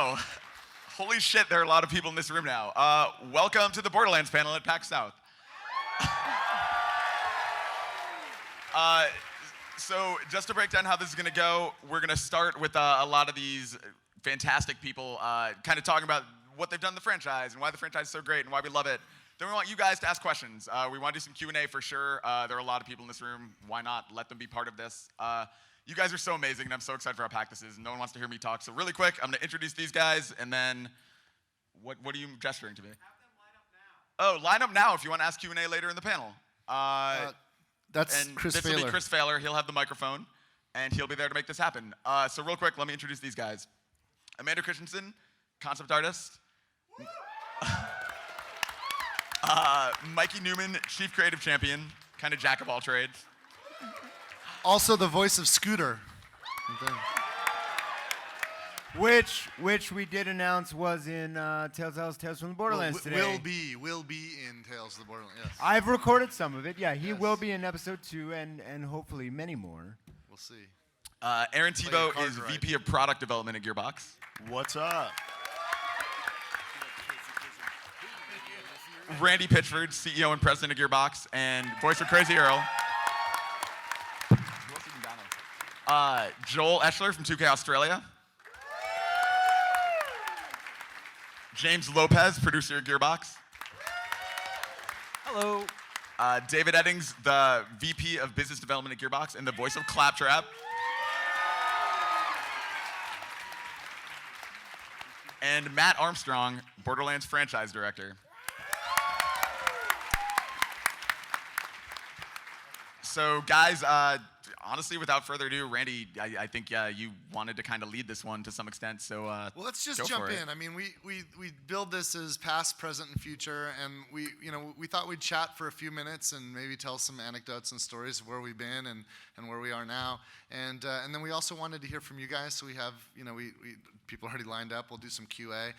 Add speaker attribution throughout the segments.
Speaker 1: Oh, holy shit, there are a lot of people in this room now. Welcome to the Borderlands panel at PAX South. So just to break down how this is going to go, we're going to start with a lot of these fantastic people kind of talking about what they've done in the franchise and why the franchise is so great and why we love it. Then we want you guys to ask questions. We want to do some Q&A for sure. There are a lot of people in this room. Why not let them be part of this? You guys are so amazing, and I'm so excited for how packed this is. No one wants to hear me talk. So really quick, I'm going to introduce these guys, and then what are you gesturing to me? Have them line up now. Oh, line up now if you want to ask Q&A later in the panel.
Speaker 2: That's Chris Failer.
Speaker 1: This will be Chris Failer. He'll have the microphone, and he'll be there to make this happen. So real quick, let me introduce these guys. Amanda Christensen, concept artist. Mikey Newman, chief creative champion, kind of jack of all trades.
Speaker 2: Also the voice of Scooter.
Speaker 3: Which we did announce was in Tales from the Borderlands today.
Speaker 2: Will be in Tales of the Borderlands, yes.
Speaker 3: I've recorded some of it, yeah. He will be in episode 2 and hopefully many more.
Speaker 2: We'll see.
Speaker 1: Aaron Tebow is VP of Product Development at Gearbox.
Speaker 4: What's up?
Speaker 1: Randy Pitchford, CEO and President of Gearbox, and voice of Crazy Earl. Joel Eschler from 2K Australia. James Lopez, producer at Gearbox.
Speaker 3: Hello.
Speaker 1: David Eddings, the VP of Business Development at Gearbox and the voice of Claptrap. And Matt Armstrong, Borderlands franchise director. So guys, honestly, without further ado, Randy, I think you wanted to kind of lead this one to some extent, so
Speaker 2: well, let's just jump in. I mean, we build this as past, present, and future, and we thought we'd chat for a few minutes and maybe tell some anecdotes and stories of where we've been and where we are now, and then we also wanted to hear from you guys, so we have we people already lined up. We'll do some QA.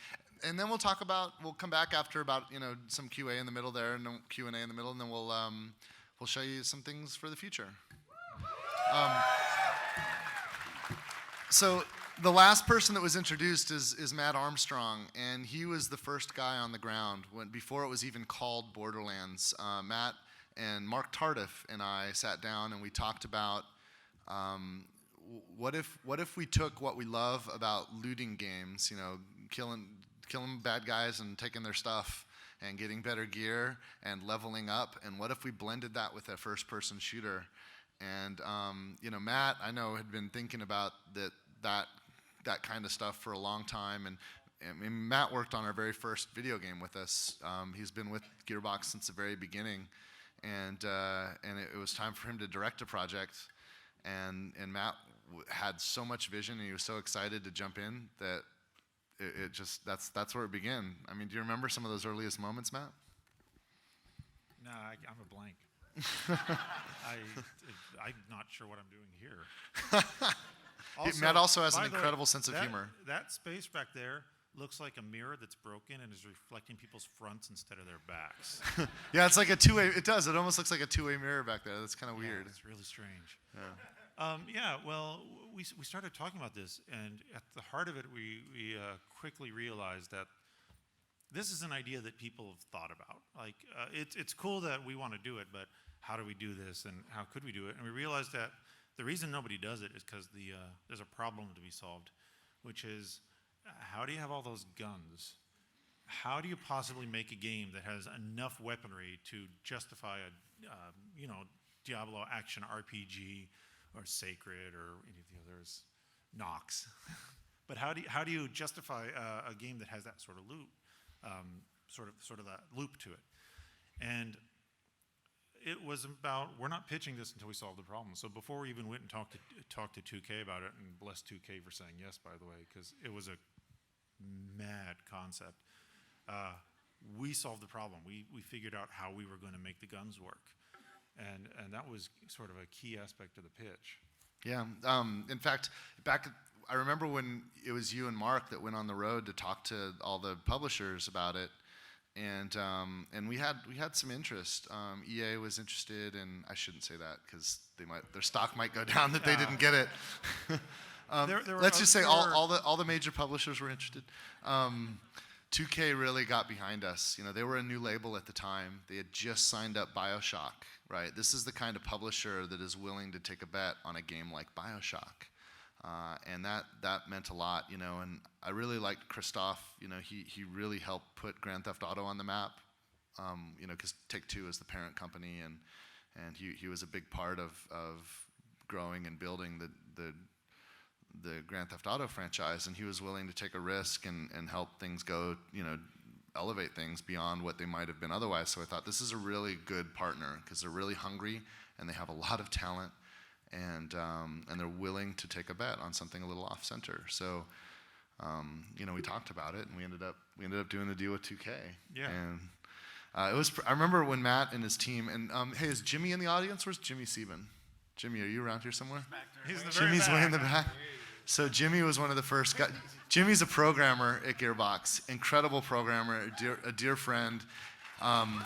Speaker 2: And then we'll come back after about some QA in the middle there and Q&A in the middle, and then we'll show you some things for the future. So the last person that was introduced is Matt Armstrong, and he was the first guy on the ground before it was even called Borderlands. Matt and Mark Tardif and I sat down and we talked about what if we took what we love about looting games, killing bad guys and taking their stuff and getting better gear and leveling up, and what if we blended that with a first-person shooter? And Matt, I know, had been thinking about that kind of stuff for a long time, and Matt worked on our very first video game with us. He's been with Gearbox since the very beginning, and it was time for him to direct a project, and Matt had so much vision, and he was so excited to jump in that that's where it began. I mean, do you remember some of those earliest moments, Matt?
Speaker 5: No, I'm a blank. I'm not sure what I'm doing here.
Speaker 2: Matt also has an incredible sense of humor.
Speaker 5: That space back there looks like a mirror that's broken and is reflecting people's fronts instead of their backs.
Speaker 2: Yeah, it's like a two-way. It does. It almost looks like a two-way mirror back there. That's kind of weird.
Speaker 5: It's really strange.
Speaker 2: Yeah.
Speaker 5: Well, we started talking about this, and at the heart of it, we quickly realized that this is an idea that people have thought about. Like, it's cool that we want to do it, but how do we do this, and how could we do it? And we realized that the reason nobody does it is because there's a problem to be solved, which is, how do you have all those guns? How do you possibly make a game that has enough weaponry to justify a Diablo action RPG or Sacred or any of the others, Nox? But how do you justify a game that has that sort of loop, sort of that loop to it? And it was about, we're not pitching this until we solve the problem. So before we even went and talked to 2K about it, and bless 2K for saying yes, by the way, because it was a mad concept. We solved the problem. We figured out how we were going to make the guns work. And that was sort of a key aspect of the pitch.
Speaker 2: Yeah. In fact, I remember when it was you and Mark that went on the road to talk to all the publishers about it, and we had some interest. EA was interested, and I shouldn't say that because their stock might go down that they didn't get it.
Speaker 5: There were
Speaker 2: Let's just say
Speaker 5: there were-
Speaker 2: all the major publishers were interested. 2K really got behind us. You know, they were a new label at the time. They had just signed up BioShock, right? This is the kind of publisher that is willing to take a bet on a game like BioShock. And that meant a lot, you know, and I really liked Christoph. You know, he really helped put Grand Theft Auto on the map, you know, because Take-Two is the parent company, and he was a big part of growing and building the Grand Theft Auto franchise, and he was willing to take a risk and help things go, you know, elevate things beyond what they might have been otherwise. So I thought this is a really good partner because they're really hungry and they have a lot of talent, and they're willing to take a bet on something a little off center. So you know, we talked about it, and we ended up doing the deal with 2K.
Speaker 5: Yeah.
Speaker 2: And it was. I remember when Matt and his team, and hey, is Jimmy in the audience? Where's Jimmy Sieben? Jimmy, are you around here somewhere?
Speaker 5: He's in the very
Speaker 2: Jimmy's
Speaker 5: back.
Speaker 2: way in the back. So Jimmy was one of the first guys. Jimmy's a programmer at Gearbox, incredible programmer, a dear friend. Yeah.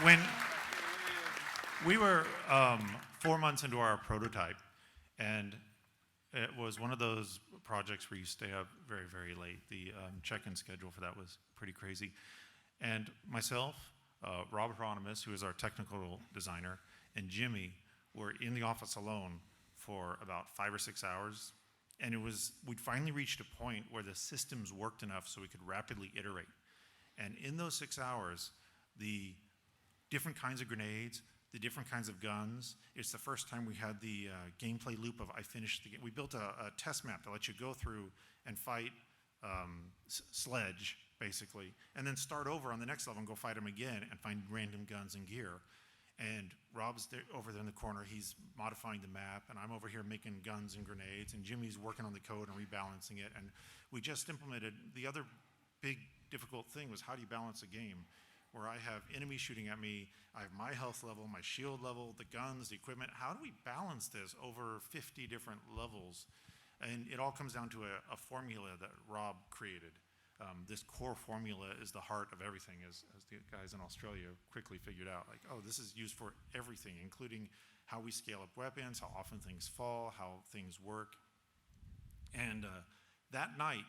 Speaker 5: When we were 4 months into our prototype, and it was one of those projects where you stay up very, very late. The check-in schedule for that was pretty crazy. And myself, Rob Hieronymus, who is our technical designer, and Jimmy were in the office alone for about 5 or 6 hours. And we'd finally reached a point where the systems worked enough so we could rapidly iterate. And in those 6 hours, the different kinds of grenades, the different kinds of guns. It's the first time we had the gameplay loop of I finished the game. We built a test map to let you go through and fight Sledge, basically, and then start over on the next level and go fight him again and find random guns and gear. And Rob's over there in the corner, he's modifying the map, and I'm over here making guns and grenades, and Jimmy's working on the code and rebalancing it. And we just implemented, the other big difficult thing was how do you balance a game where I have enemies shooting at me, I have my health level, my shield level, the guns, the equipment. How do we balance this over 50 different levels? And it all comes down to a formula that Rob created. This core formula is the heart of everything, as the guys in Australia quickly figured out. Like, oh, this is used for everything, including how we scale up weapons, how often things fall, how things work. And that night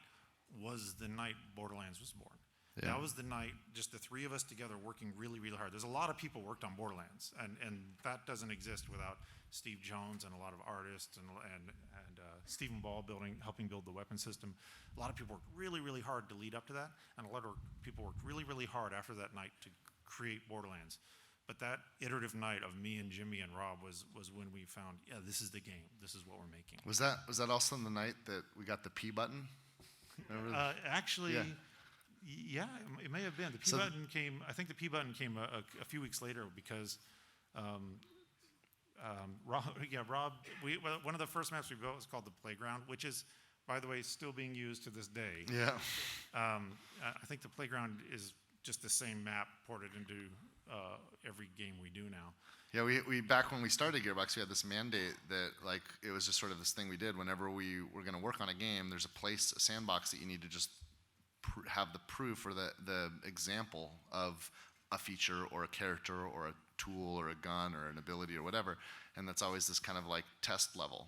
Speaker 5: was the night Borderlands was born.
Speaker 2: Yeah.
Speaker 5: That was the night, just the three of us together working really, really hard. There's a lot of people worked on Borderlands, and that doesn't exist without Steve Jones and a lot of artists and Stephen Ball helping build the weapon system. A lot of people worked really, really hard to lead up to that, and a lot of people worked really, really hard after that night to create Borderlands. But that iterative night of me and Jimmy and Rob was when we found, yeah, this is the game. This is what we're making.
Speaker 2: Was that also the night that we got the P button? Remember
Speaker 5: Actually.
Speaker 2: Yeah.
Speaker 5: Yeah, it may have been. The P button came. I think the P button came a few weeks later because Rob. One of the first maps we built was called the Playground, which is, by the way, still being used to this day.
Speaker 2: Yeah.
Speaker 5: I think the Playground is just the same map ported into every game we do now.
Speaker 2: Yeah, we back when we started Gearbox, we had this mandate that, like, it was just sort of this thing we did whenever we were going to work on a game. There's a sandbox that you need to just have the proof or the example of a feature or a character or a tool or a gun or an ability or whatever, and that's always this kind of like test level.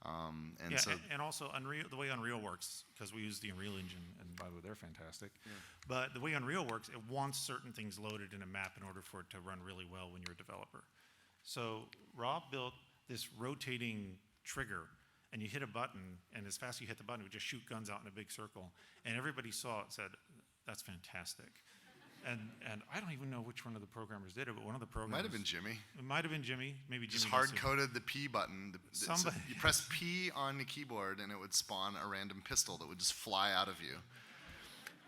Speaker 5: And also Unreal, the way Unreal works, because we use the Unreal Engine, and by the way, they're fantastic. Yeah. But the way Unreal works, it wants certain things loaded in a map in order for it to run really well when you're a developer. So Rob built this rotating trigger, and you hit a button, and as fast as you hit the button, it would just shoot guns out in a big circle. And everybody saw it and said, that's fantastic. And I don't even know which one of the programmers did it, but one of the programmers.
Speaker 2: Might have been Jimmy.
Speaker 5: It might have been Jimmy. Maybe Jimmy.
Speaker 2: Just hard-coded the P button.
Speaker 5: Somebody.
Speaker 2: So you press P on the keyboard, and it would spawn a random pistol that would just fly out of you.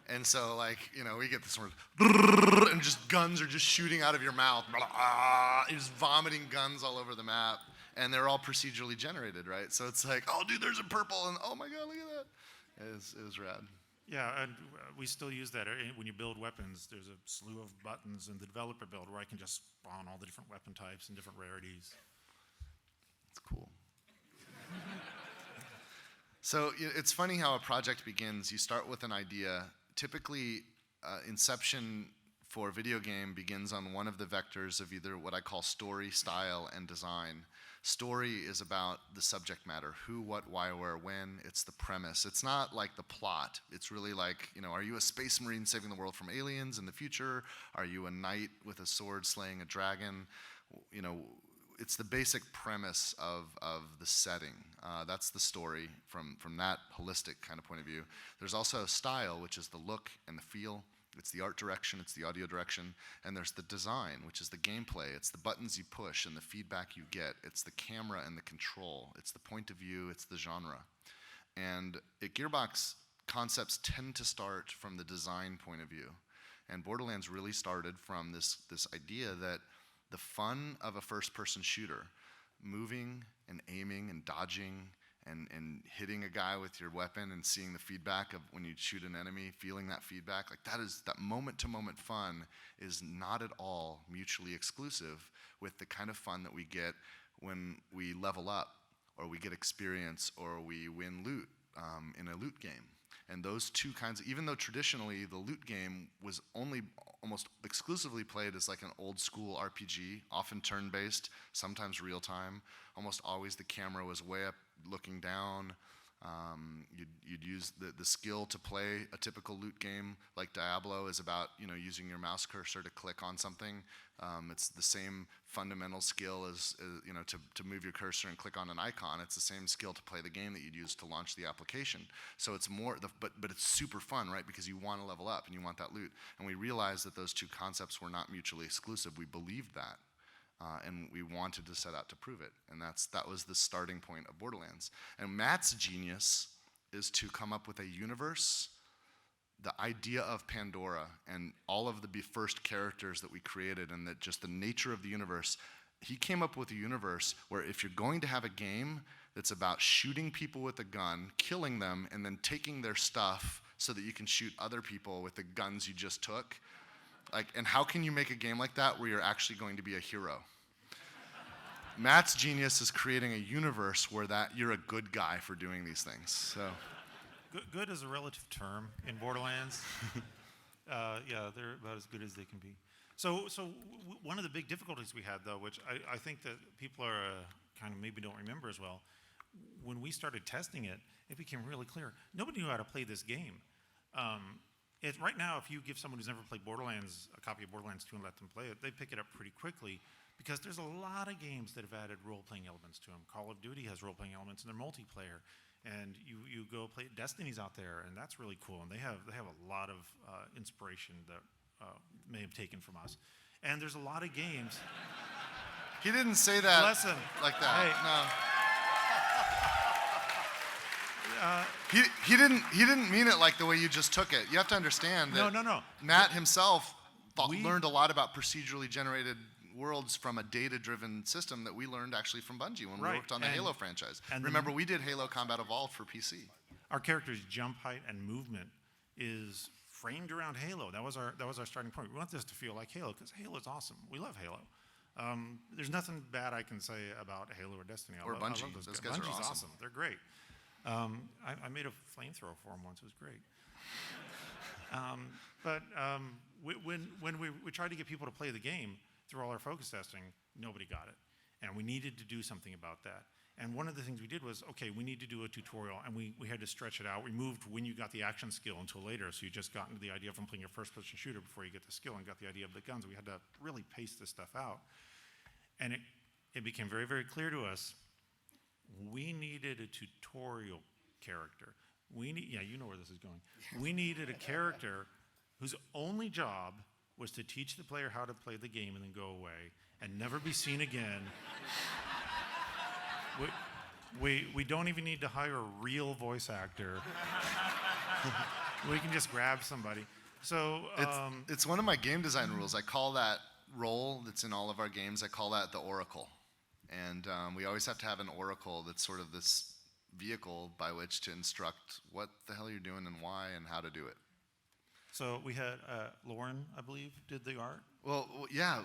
Speaker 2: And so, like, you know, we get this word, and just guns are just shooting out of your mouth. You're just vomiting guns all over the map. And they're all procedurally generated, right? So it's like, oh, dude, there's a purple, and oh my God, look at that. It was rad.
Speaker 5: Yeah, and we still use that. When you build weapons, there's a slew of buttons in the developer build where I can just spawn all the different weapon types and different rarities.
Speaker 2: It's cool. So it's funny how a project begins. You start with an idea. Typically, inception for video game begins on one of the vectors of either what I call story, style, and design. Story is about the subject matter, who, what, why, where, when. It's the premise. It's not like the plot. It's really like, are you a space marine saving the world from aliens in the future? Are you a knight with a sword slaying a dragon? It's the basic premise of the setting. That's the story from that holistic kind of point of view. There's also style, which is the look and the feel. It's the art direction, it's the audio direction, and there's the design, which is the gameplay. It's the buttons you push and the feedback you get. It's the camera and the control. It's the point of view, it's the genre. And at Gearbox, concepts tend to start from the design point of view. And Borderlands really started from this idea that the fun of a first-person shooter, moving and aiming and dodging and hitting a guy with your weapon and seeing the feedback of when you shoot an enemy, feeling that feedback, like that moment-to-moment fun is not at all mutually exclusive with the kind of fun that we get when we level up or we get experience or we win loot in a loot game. And those two kinds, even though traditionally the loot game was only almost exclusively played as like an old school RPG, often turn-based, sometimes real-time, almost always the camera was way up looking down. You'd use the skill to play a typical loot game like Diablo is about using your mouse cursor to click on something. It's the same fundamental skill as to move your cursor and click on an icon. It's the same skill to play the game that you'd use to launch the application. So it's more, but it's super fun, right? Because you want to level up and you want that loot. And we realized that those two concepts were not mutually exclusive. We believed that. And we wanted to set out to prove it. And that was the starting point of Borderlands. And Matt's genius is to come up with a universe, the idea of Pandora, and all of the first characters that we created, and that just the nature of the universe. He came up with a universe where if you're going to have a game that's about shooting people with a gun, killing them, and then taking their stuff so that you can shoot other people with the guns you just took, and how can you make a game like that where you're actually going to be a hero? Matt's genius is creating a universe where you're a good guy for doing these things. So,
Speaker 5: good is a relative term in Borderlands. Yeah, they're about as good as they can be. So one of the big difficulties we had, though, which I think that people are kind of maybe don't remember as well, when we started testing it, it became really clear nobody knew how to play this game. Right now, if you give someone who's never played Borderlands a copy of Borderlands 2 and let them play it, they pick it up pretty quickly because there's a lot of games that have added role-playing elements to them. Call of Duty has role-playing elements in their multiplayer, and you go play Destiny's out there, and that's really cool. And they have a lot of inspiration that may have taken from us. And there's a lot of games.
Speaker 2: He didn't say that
Speaker 5: Listen,
Speaker 2: like that.
Speaker 5: Hey,
Speaker 2: No. He didn't mean it like the way you just took it. You have to understand that
Speaker 5: No.
Speaker 2: Matt himself learned a lot about procedurally generated worlds from a data-driven system that we learned actually from Bungie when we worked on the Halo franchise.
Speaker 5: And
Speaker 2: remember, we did Halo Combat Evolved for PC.
Speaker 5: Our character's jump height and movement is framed around Halo. That was our starting point. We want this to feel like Halo because Halo's awesome. We love Halo. There's nothing bad I can say about Halo or Destiny.
Speaker 2: Or Bungie.
Speaker 5: I love
Speaker 2: those guys are
Speaker 5: Bungie's
Speaker 2: awesome.
Speaker 5: They're great. I made a flamethrower for them once. It was great. When we tried to get people to play the game through all our focus testing, nobody got it. And we needed to do something about that. And one of the things we did was, okay, we need to do a tutorial, and we had to stretch it out. We moved when you got the action skill until later, so you just got into the idea from playing a first-person shooter before you get the skill and got the idea of the guns. We had to really pace this stuff out. And it became very, very clear to us, we needed a tutorial character. You know where this is going. We needed a character whose only job was to teach the player how to play the game and then go away and never be seen again. We don't even need to hire a real voice actor. We can just grab somebody. So
Speaker 2: it's one of my game design rules. I call that role that's in all of our games, I call that the Oracle. And we always have to have an Oracle that's sort of this vehicle by which to instruct what the hell you're doing and why and how to do it.
Speaker 5: So we had Lauren, I believe, did the art.
Speaker 2: Well, yeah,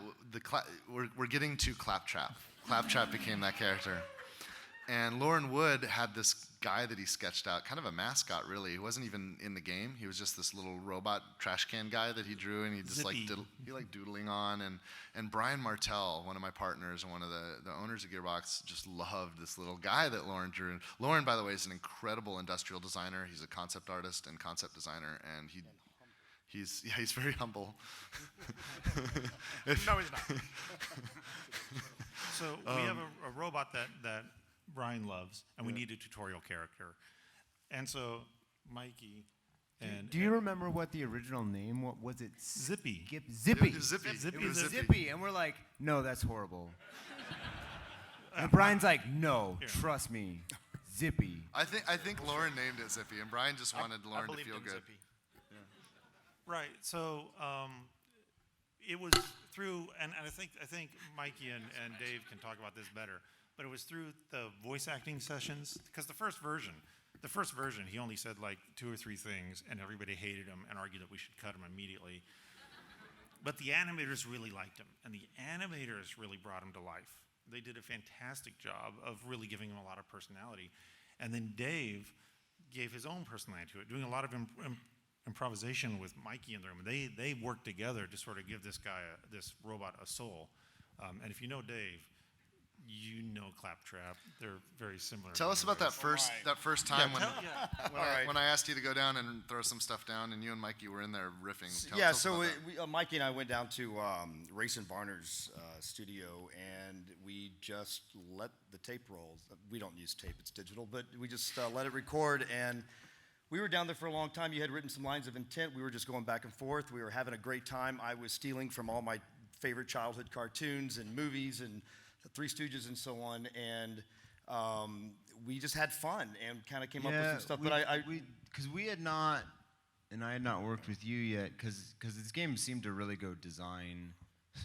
Speaker 2: we're getting to Claptrap. Claptrap became that character. And Lauren Wood had this guy that he sketched out, kind of a mascot, really. He wasn't even in the game. He was just this little robot trash can guy that he drew, and he just
Speaker 5: Zippy.
Speaker 2: like doodling on. And Brian Martell, one of my partners and one of the owners of Gearbox, just loved this little guy that Lauren drew. Lauren, by the way, is an incredible industrial designer. He's a concept artist and concept designer, and he's very humble.
Speaker 5: No, he's not. So we have a robot that Brian loves, and we need a tutorial character. And so Mikey and
Speaker 3: Do you remember what the original name? What was it?
Speaker 5: Zippy.
Speaker 3: Zippy.
Speaker 2: It was Zippy.
Speaker 5: Zippy
Speaker 2: It was
Speaker 5: the-
Speaker 3: Zippy, and we're like, no, that's horrible. And Brian's like, no, trust me, Zippy.
Speaker 2: I think Lauren named it Zippy, and Brian just wanted Lauren to feel good.
Speaker 5: Right. So it was through, and I think Mikey and Dave can talk about this better. But it was through the voice acting sessions, because the first version, he only said like 2 or 3 things, and everybody hated him and argued that we should cut him immediately. But the animators really liked him, and the animators really brought him to life. They did a fantastic job of really giving him a lot of personality. And then Dave gave his own personality to it, doing a lot of improvisation with Mikey in the room. They worked together to sort of give this robot a soul. And if you know Dave, you know Claptrap. They're very similar.
Speaker 2: Tell us about that first time when I asked you to go down and throw some stuff down, and you and Mikey were in there riffing. Tell us
Speaker 4: So
Speaker 2: about that.
Speaker 4: Mikey and I went down to Rayson Varner's studio, and we just let the tape roll. We don't use tape; it's digital, but we just let it record. And we were down there for a long time. You had written some lines of intent. We were just going back and forth. We were having a great time. I was stealing from all my favorite childhood cartoons and movies and Three Stooges and so on, and we just had fun and kind of came up with some stuff.
Speaker 3: Because we had not, and I had not worked with you yet, because this game seemed to really go design,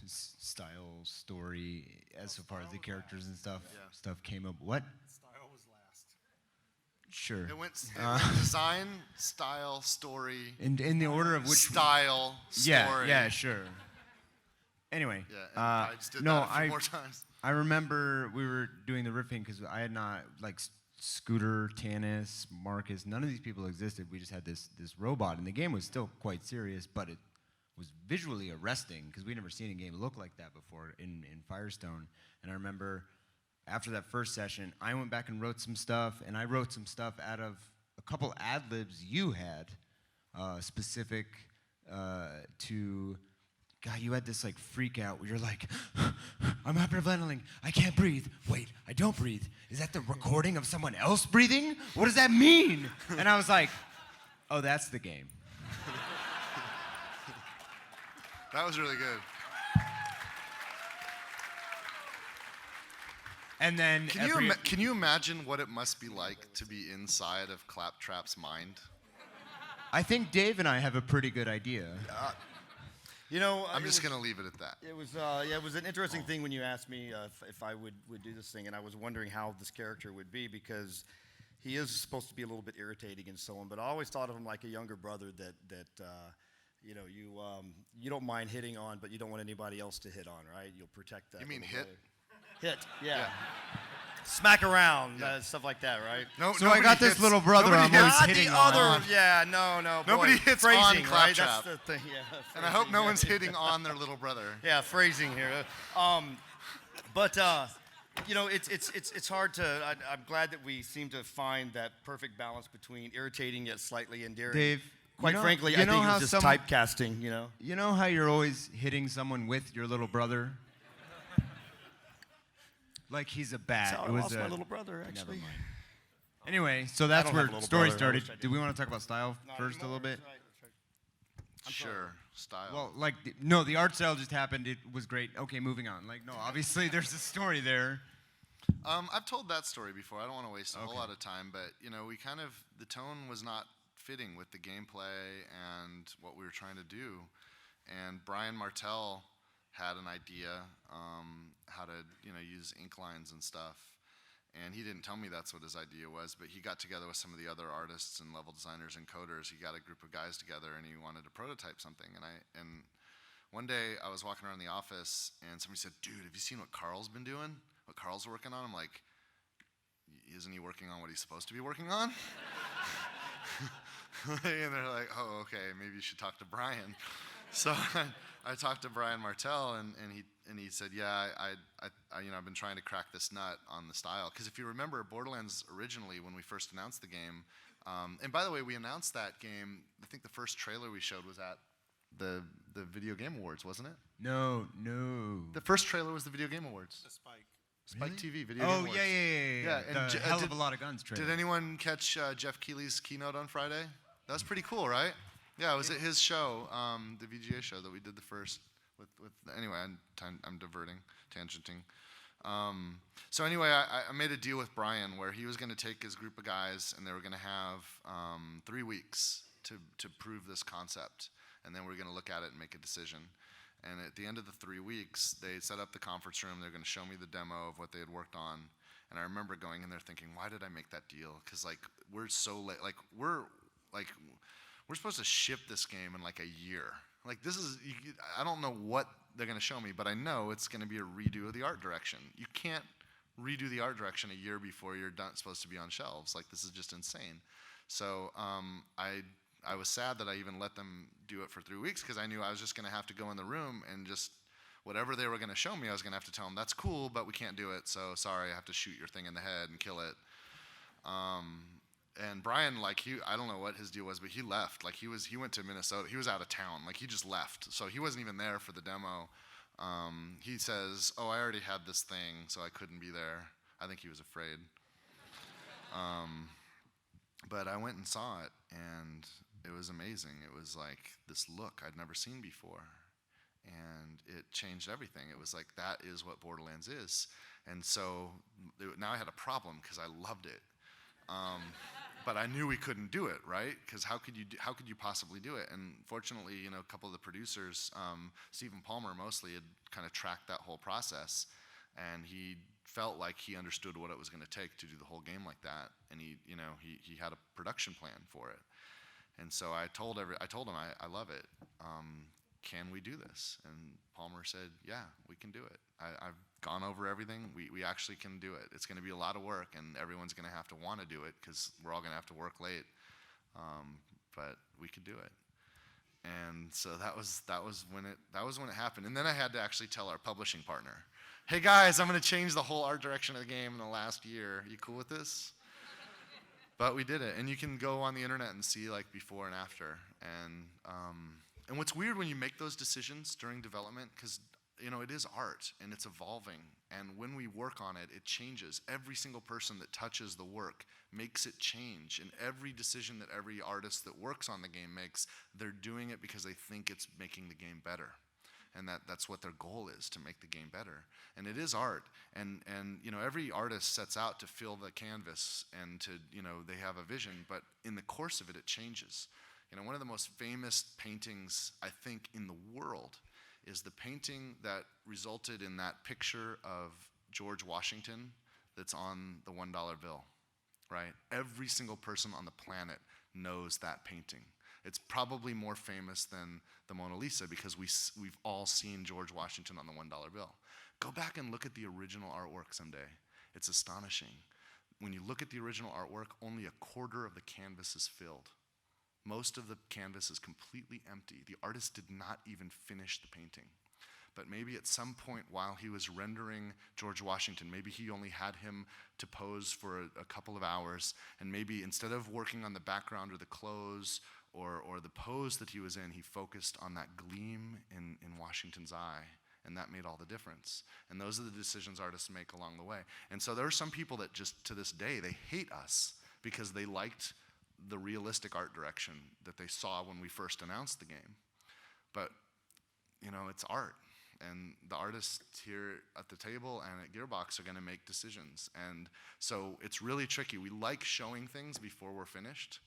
Speaker 3: style, story, as so far as the characters and stuff came up. What?
Speaker 5: Style was last.
Speaker 3: Sure.
Speaker 2: It went design, style, story.
Speaker 3: In the order of which.
Speaker 2: Style, story.
Speaker 3: Yeah, sure. Anyway.
Speaker 2: Yeah, and I just did that a few more times.
Speaker 3: I remember we were doing the riffing because I had not, like, Scooter, Tanis, Marcus, none of these people existed. We just had this robot, and the game was still quite serious, but it was visually arresting because we'd never seen a game look like that before in Firestone. And I remember after that first session, I went back and wrote some stuff, and I wrote some stuff out of a couple ad-libs you had, specific to... God, you had this like freak out where you're like, I'm hyperventilating, I can't breathe. Wait, I don't breathe. Is that the recording of someone else breathing? What does that mean? And I was like, oh, that's the game.
Speaker 2: That was really good.
Speaker 3: And then
Speaker 2: Can you imagine what it must be like to be inside of Claptrap's mind?
Speaker 3: I think Dave and I have a pretty good idea.
Speaker 2: I'm just going to leave it at that.
Speaker 4: It was it was an interesting thing when you asked me if I would do this thing, and I was wondering how this character would be, because he is supposed to be a little bit irritating and so on, but I always thought of him like a younger brother that you don't mind hitting on, but you don't want anybody else to hit on, right? You'll protect that.
Speaker 2: You mean
Speaker 4: little
Speaker 2: hit?
Speaker 4: brother. Hit, yeah. Smack around, stuff like that, right?
Speaker 2: No,
Speaker 3: So I got this little brother I'm always hitting
Speaker 4: Not the
Speaker 3: on.
Speaker 4: other, yeah, no.
Speaker 2: Nobody
Speaker 4: boy,
Speaker 2: hits
Speaker 4: phrasing,
Speaker 2: on
Speaker 4: right?
Speaker 2: Claptrap.
Speaker 4: That's the thing, yeah.
Speaker 2: And I hope
Speaker 4: phrasing,
Speaker 2: no
Speaker 4: yeah.
Speaker 2: one's hitting on their little brother.
Speaker 4: Yeah, phrasing here. It's hard to. I'm glad that we seem to find that perfect balance between irritating yet slightly endearing.
Speaker 3: Dave,
Speaker 4: Quite frankly, I think it was just typecasting.
Speaker 3: You know how you're always hitting someone with your little brother? Like he's a bat.
Speaker 4: That's how I lost my little brother, actually.
Speaker 3: Never mind. Anyway, so
Speaker 4: I
Speaker 3: that's
Speaker 4: don't
Speaker 3: where
Speaker 4: have a little
Speaker 3: story
Speaker 4: brother. I
Speaker 3: started.
Speaker 4: wish I did.
Speaker 3: Do we want to talk about style
Speaker 4: Not
Speaker 3: first a
Speaker 4: anymore,
Speaker 3: little bit?
Speaker 4: that's right.
Speaker 2: Sure, style.
Speaker 3: Well, like, no, the art style just happened. It was great. Okay, moving on. Like, no, obviously there's a story there.
Speaker 2: I've told that story before. I don't want to waste a whole
Speaker 3: Okay.
Speaker 2: lot of time, but the tone was not fitting with the gameplay and what we were trying to do. And Brian Martell had an idea how to use ink lines and stuff. And he didn't tell me that's what his idea was, but he got together with some of the other artists and level designers and coders. He got a group of guys together, and he wanted to prototype something. And one day I was walking around the office, and somebody said, "Dude, have you seen what Carl's been doing? What Carl's working on?" I'm like, isn't he working on what he's supposed to be working on? And they're like, oh, okay, maybe you should talk to Brian. So I talked to Brian Martell, and he said, yeah, I've been trying to crack this nut on the style. Because if you remember, Borderlands originally, when we first announced the game, and by the way, we announced that game, I think the first trailer we showed was at the Video Game Awards, wasn't it?
Speaker 3: No.
Speaker 2: The first trailer was the Video Game Awards.
Speaker 5: The Spike.
Speaker 2: Spike TV, Video Game
Speaker 3: Oh,
Speaker 2: Awards.
Speaker 3: yeah.
Speaker 2: And
Speaker 3: The Hell of a Lot of Guns trailer.
Speaker 2: Did anyone catch Jeff Keighley's keynote on Friday? That was pretty cool, right? Yeah, it was at his show, the VGA show that we did the first with anyway, I'm diverting, tangenting. So anyway, I made a deal with Brian where he was going to take his group of guys and they were going to have 3 weeks to prove this concept. And then we're going to look at it and make a decision. And at the end of the 3 weeks, they set up the conference room. They're going to show me the demo of what they had worked on. And I remember going in there thinking, why did I make that deal? Because we're so late. We're supposed to ship this game in like a year. Like this is, I don't know what they're going to show me, but I know it's going to be a redo of the art direction. You can't redo the art direction a year before you're supposed to be on shelves. Like this is just insane. So I was sad that I even let them do it for 3 weeks because I knew I was just going to have to go in the room and just whatever they were going to show me, I was going to have to tell them that's cool, but we can't do it. So sorry, I have to shoot your thing in the head and kill it. And Brian, I don't know what his deal was, but he left. Like he went to Minnesota. He was out of town. Like he just left. So he wasn't even there for the demo. He says, "Oh, I already had this thing, so I couldn't be there." I think he was afraid. But I went and saw it, and it was amazing. It was like this look I'd never seen before, and it changed everything. It was like that is what Borderlands is, and so now I had a problem because I loved it. But I knew we couldn't do it, right? Because how could you possibly do it? And fortunately, a couple of the producers, Stephen Palmer mostly, had kind of tracked that whole process, and he felt like he understood what it was going to take to do the whole game like that, and he had a production plan for it. And so I told him I love it. Can we do this? And Palmer said, yeah, we can do it. I've gone over everything. We actually can do it. It's going to be a lot of work, and everyone's going to have to want to do it because we're all going to have to work late. But we could do it. And so that was when it happened. And then I had to actually tell our publishing partner, hey guys, I'm going to change the whole art direction of the game in the last year. You cool with this? But we did it, and you can go on the internet and see before and after. And what's weird when you make those decisions during development, because it is art and it's evolving, and when we work on it, it changes. Every single person that touches the work makes it change, and every decision that every artist that works on the game makes, they're doing it because they think it's making the game better. And that's what their goal is, to make the game better. And it is art. And every artist sets out to fill the canvas and to, they have a vision, but in the course of it, it changes. One of the most famous paintings, I think, in the world is the painting that resulted in that picture of George Washington that's on the $1 bill, right? Every single person on the planet knows that painting. It's probably more famous than the Mona Lisa because we've all seen George Washington on the $1 bill. Go back and look at the original artwork someday. It's astonishing. When you look at the original artwork, only a quarter of the canvas is filled. Most of the canvas is completely empty. The artist did not even finish the painting. But maybe at some point while he was rendering George Washington, maybe he only had him to pose for a couple of hours, and maybe instead of working on the background or the clothes or the pose that he was in, he focused on that gleam in Washington's eye, and that made all the difference. And those are the decisions artists make along the way. And so there are some people that just to this day, they hate us because they liked the realistic art direction that they saw when we first announced the game. But, it's art. And the artists here at the table and at Gearbox are going to make decisions. And so it's really tricky. We like showing things before we're finished,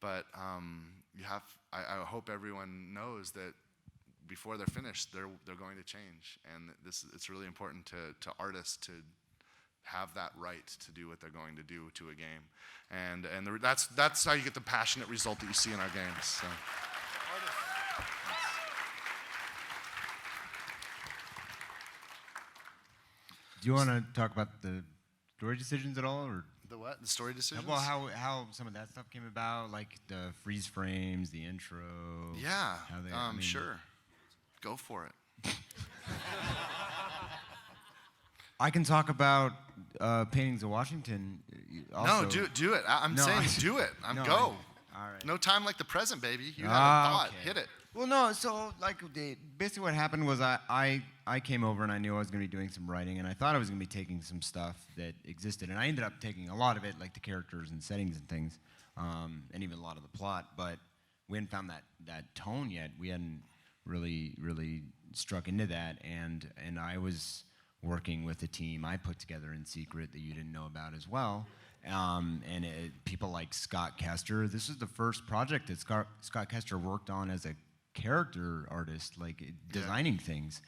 Speaker 2: but I hope everyone knows that before they're finished, they're going to change. And it's really important to artists to have that right to do what they're going to do to a game. And that's how you get the passionate result that you see in our games. So.
Speaker 3: Do you want to talk about the story decisions at all, or
Speaker 2: The what? The story decisions?
Speaker 3: Well, how some of that stuff came about, like the freeze frames, the intro.
Speaker 2: Yeah.
Speaker 3: How they, I mean,
Speaker 2: sure. Go for it.
Speaker 3: I can talk about paintings of Washington. Also.
Speaker 2: No, do it. I'm saying do it.
Speaker 3: No,
Speaker 2: go.
Speaker 3: all right.
Speaker 2: No time like the present, baby. You have a thought.
Speaker 3: Okay.
Speaker 2: Hit it.
Speaker 3: Well, no. So like, basically, what happened was I came over and I knew I was going to be doing some writing, and I thought I was going to be taking some stuff that existed, and I ended up taking a lot of it, like the characters and settings and things, and even a lot of the plot. But we hadn't found that tone yet. We hadn't really struck into that, and I was working with a team I put together in secret that you didn't know about as well. And people like Scott Kester. This is the first project that Scott Kester worked on as a character artist, like designing things,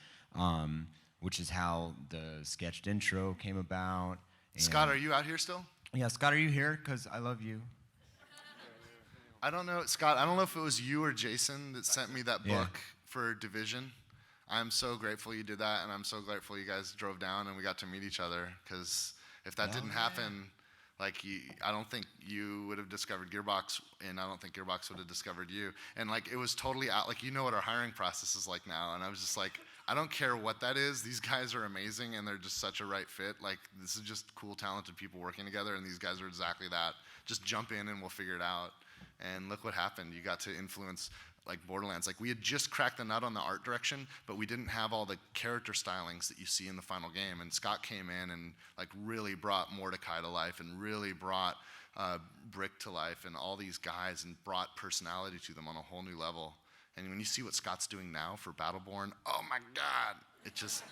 Speaker 3: which is how the sketched intro came about.
Speaker 2: Scott, are you out here still?
Speaker 3: Yeah, Scott, are you here? Because I love you.
Speaker 2: I don't know, Scott. I don't know if it was you or Jason that sent me that book for Division. I'm so grateful you did that, and I'm so grateful you guys drove down and we got to meet each other. Because if that didn't happen, like I don't think you would have discovered Gearbox, and I don't think Gearbox would have discovered you. And like it was totally out. Like you know what our hiring process is like now, and I was just like, I don't care what that is. These guys are amazing, and they're just such a right fit. Like this is just cool, talented people working together, and these guys are exactly that. Just jump in and we'll figure it out. And look what happened. You got to influence like Borderlands. Like we had just cracked the nut on the art direction, but we didn't have all the character stylings that you see in the final game. And Scott came in and like really brought Mordecai to life and really brought Brick to life and all these guys and brought personality to them on a whole new level. And when you see what Scott's doing now for Battleborn, oh my God, it's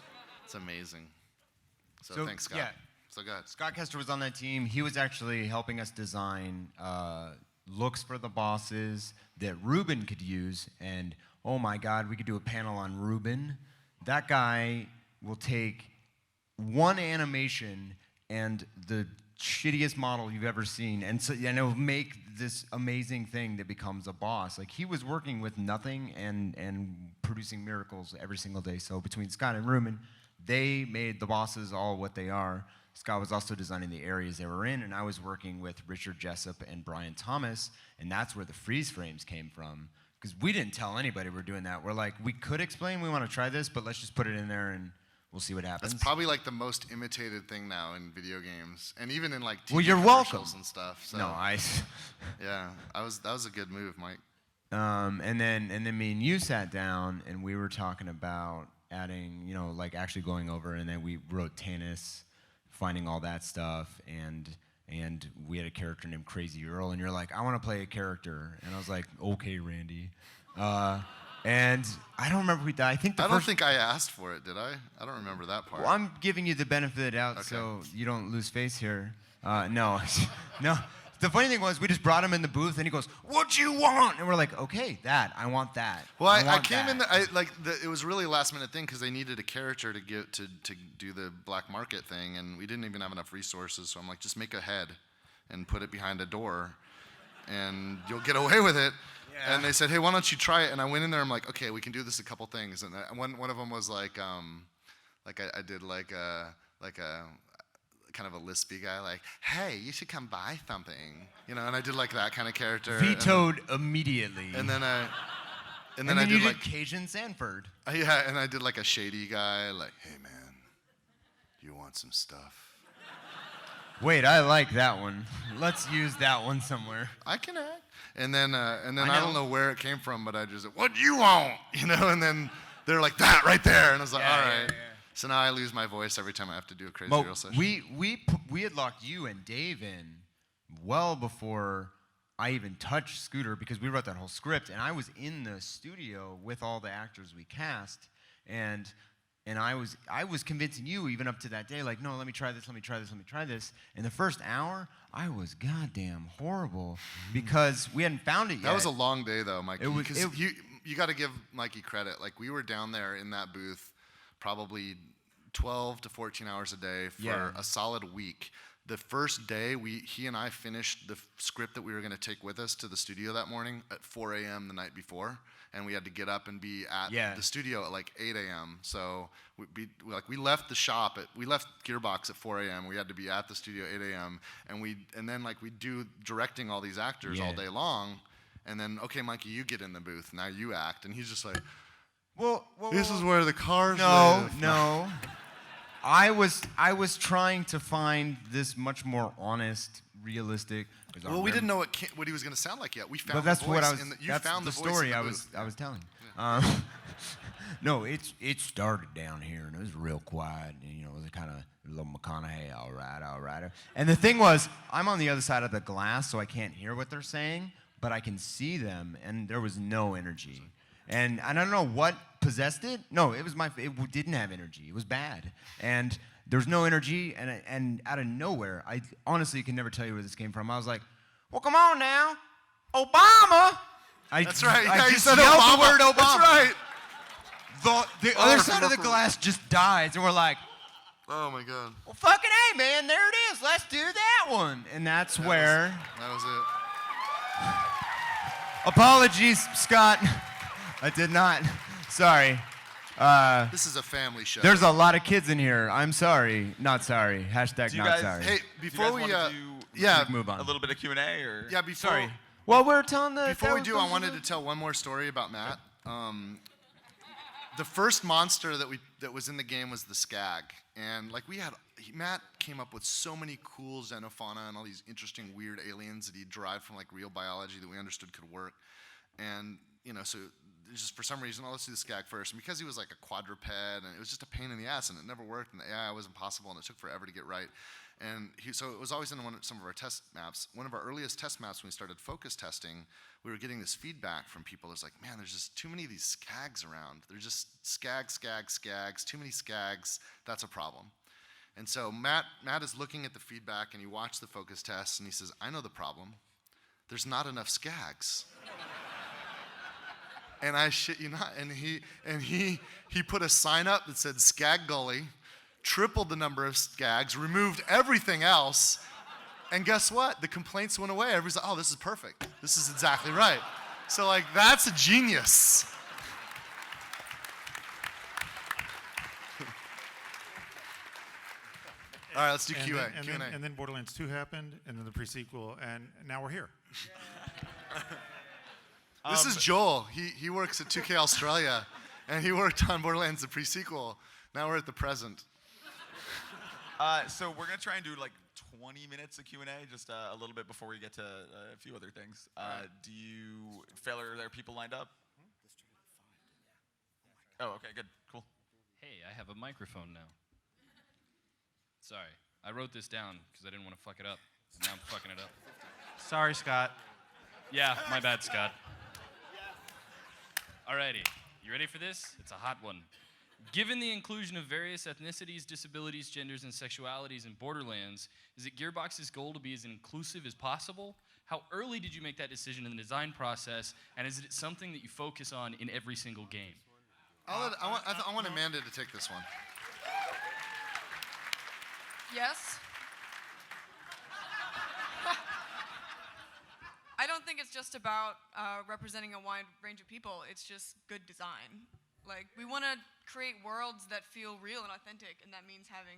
Speaker 2: amazing. So thanks, Scott.
Speaker 3: Yeah.
Speaker 2: So good.
Speaker 3: Scott Kester was on that team. He was actually helping us design looks for the bosses that Ruben could use, and oh my God, we could do a panel on Ruben. That guy will take one animation and the shittiest model you've ever seen, and it'll make this amazing thing that becomes a boss. Like he was working with nothing and producing miracles every single day. So between Scott and Ruben, they made the bosses all what they are. Scott was also designing the areas they were in, and I was working with Richard Jessup and Brian Thomas, and that's where the freeze frames came from. Because we didn't tell anybody we're doing that. We're like, we could explain we want to try this, but let's just put it in there and we'll see what happens.
Speaker 2: That's probably like the most imitated thing now in video games, and even in like TV
Speaker 3: Well, you're
Speaker 2: commercials
Speaker 3: welcome.
Speaker 2: and stuff. So,
Speaker 3: No,
Speaker 2: yeah, that was a good move, Mike.
Speaker 3: and then me and you sat down and we were talking about adding, like actually going over, and then we wrote Tanis, finding all that stuff, and we had a character named Crazy Earl, and you're like, I want to play a character, and I was like, okay, Randy, and I don't remember who I think
Speaker 2: don't think I asked for it, did I? I don't remember that part.
Speaker 3: Well, I'm giving you the benefit of the doubt,
Speaker 2: Okay.
Speaker 3: so you don't lose face here. No, no. The funny thing was, we just brought him in the booth, and he goes, "What you want?" And we're like, "Okay, I want that."
Speaker 2: Well, I
Speaker 3: want
Speaker 2: came in.
Speaker 3: that."
Speaker 2: It was really a last minute thing because they needed a character to get to do the black market thing, and we didn't even have enough resources. So I'm like, just make a head, and put it behind a door, and you'll get away with it.
Speaker 3: Yeah.
Speaker 2: And they said, hey, why don't you try it? And I went in there. I'm like, okay, we can do this a couple things. And one of them was like I did like a kind of a lispy guy, like, hey, you should come buy something, And I did like that kind of character.
Speaker 3: Vetoed immediately.
Speaker 2: And then I
Speaker 3: and
Speaker 2: did
Speaker 3: you did
Speaker 2: like
Speaker 3: Cajun Sanford.
Speaker 2: yeah, and I did like a shady guy, like, hey man, you want some stuff?
Speaker 3: Wait, I like that one. Let's use that one somewhere.
Speaker 2: I can act. And then I
Speaker 3: know.
Speaker 2: don't know where it came from, but I just said, what do you want? And then they're like, that right there. And I was like, all right.
Speaker 3: Yeah.
Speaker 2: So now I lose my voice every time I have to do a Crazy
Speaker 3: But
Speaker 2: Girl session.
Speaker 3: we had locked you and Dave in well before I even touched Scooter, because we wrote that whole script, and I was in the studio with all the actors we cast, and I was convincing you even up to that day, like, no, let me try this. In the first hour, I was goddamn horrible because we hadn't found it yet.
Speaker 2: That was a long day, though, Mikey.
Speaker 3: It was-
Speaker 2: Because you got to give Mikey credit. Like, we were down there in that booth probably 12 to 14 hours a day for
Speaker 3: Yeah.
Speaker 2: a solid week, The first day, he and I finished the script that we were going to take with us to the studio that morning at 4 a.m. the night before, and we had to get up and be at the studio at like 8 a.m. So we left the shop we left Gearbox at 4 a.m. We had to be at the studio 8 a.m. and then we do directing all these actors all day long, and then okay, Mikey, you get in the booth now, you act, and he's just like, this is where the cars live.
Speaker 3: No. I was trying to find this much more honest, realistic.
Speaker 2: Well, we didn't know what he was going to sound like yet. We found
Speaker 3: But that's
Speaker 2: the voice.
Speaker 3: what I was.
Speaker 2: You
Speaker 3: That's
Speaker 2: found
Speaker 3: the
Speaker 2: voice
Speaker 3: story
Speaker 2: in the
Speaker 3: I
Speaker 2: booth.
Speaker 3: was telling. No, it started down here and it was real quiet. And, it was kind of a little McConaughey. All right. And the thing was, I'm on the other side of the glass, so I can't hear what they're saying, but I can see them, and there was no energy. And I don't know what possessed it. No, it didn't have energy. It was bad. And there's no energy, and out of nowhere, I honestly can never tell you where this came from. I was like, well, come on now, Obama.
Speaker 2: That's right.
Speaker 3: I
Speaker 2: Yeah, you
Speaker 3: just
Speaker 2: said
Speaker 3: yelled
Speaker 2: Obama.
Speaker 3: the word Obama.
Speaker 2: That's right.
Speaker 3: The other side of the glass just dies, and we're like,
Speaker 2: Oh my God.
Speaker 3: well, fucking hey, man, there it is. Let's do that one. And that's where.
Speaker 2: That was it.
Speaker 3: Apologies, Scott. I did not. Sorry.
Speaker 2: This is a family show.
Speaker 3: There's a lot of kids in here. I'm sorry. Not sorry. Hashtag
Speaker 1: Do you
Speaker 3: not
Speaker 1: guys,
Speaker 3: sorry.
Speaker 2: Hey,
Speaker 1: do you
Speaker 2: before
Speaker 1: guys
Speaker 2: we
Speaker 1: wanna do
Speaker 2: yeah,
Speaker 3: move on.
Speaker 1: a little bit of Q&A or?
Speaker 2: yeah, before
Speaker 3: Sorry. Well, we're telling the.
Speaker 2: before we do, I wanted to tell one more story about Matt. The first monster that was in the game was the Skag, and like Matt came up with so many cool xenofauna and all these interesting weird aliens that he derived from like real biology that we understood could work, and so just for some reason, let's do the Skag first, and because he was like a quadruped, and it was just a pain in the ass, and it never worked, and the AI was impossible, and it took forever to get right. And so it was always in some of our test maps. One of our earliest test maps when we started focus testing, we were getting this feedback from people. It's like, man, there's just too many of these Skags around. There's just Skags, too many Skags. That's a problem. And so Matt is looking at the feedback, and he watched the focus tests, and he says, I know the problem. There's not enough Skags. And I shit you not. And he put a sign up that said Skag Gully, tripled the number of Skags, removed everything else, and guess what? The complaints went away. Everybody's like, oh, this is perfect. This is exactly right. So like, that's a genius. All right, let's do Q&A.
Speaker 5: And then Borderlands 2 happened, and then the pre-sequel, and now we're here.
Speaker 2: This is Joel. He works at 2K Australia, and he worked on Borderlands, the pre-sequel. Now we're at the present.
Speaker 1: So we're gonna try and do like 20 minutes of Q&A, just a little bit before we get to a few other things. Do you, are there people lined up? Oh, okay, good, cool.
Speaker 6: Hey, I have a microphone now. Sorry, I wrote this down because I didn't want to fuck it up. Now I'm fucking it up.
Speaker 7: Sorry, Scott.
Speaker 6: Yeah, my bad, Scott. Alrighty, you ready for this? It's a hot one. Given the inclusion of various ethnicities, disabilities, genders, and sexualities in Borderlands, is it Gearbox's goal to be as inclusive as possible? How early did you make that decision in the design process, and is it something that you focus on in every single game?
Speaker 2: I want Amanda to take this one.
Speaker 8: Yes. I don't think it's just about representing a wide range of people. It's just good design. Like, we want to create worlds that feel real and authentic, and that means having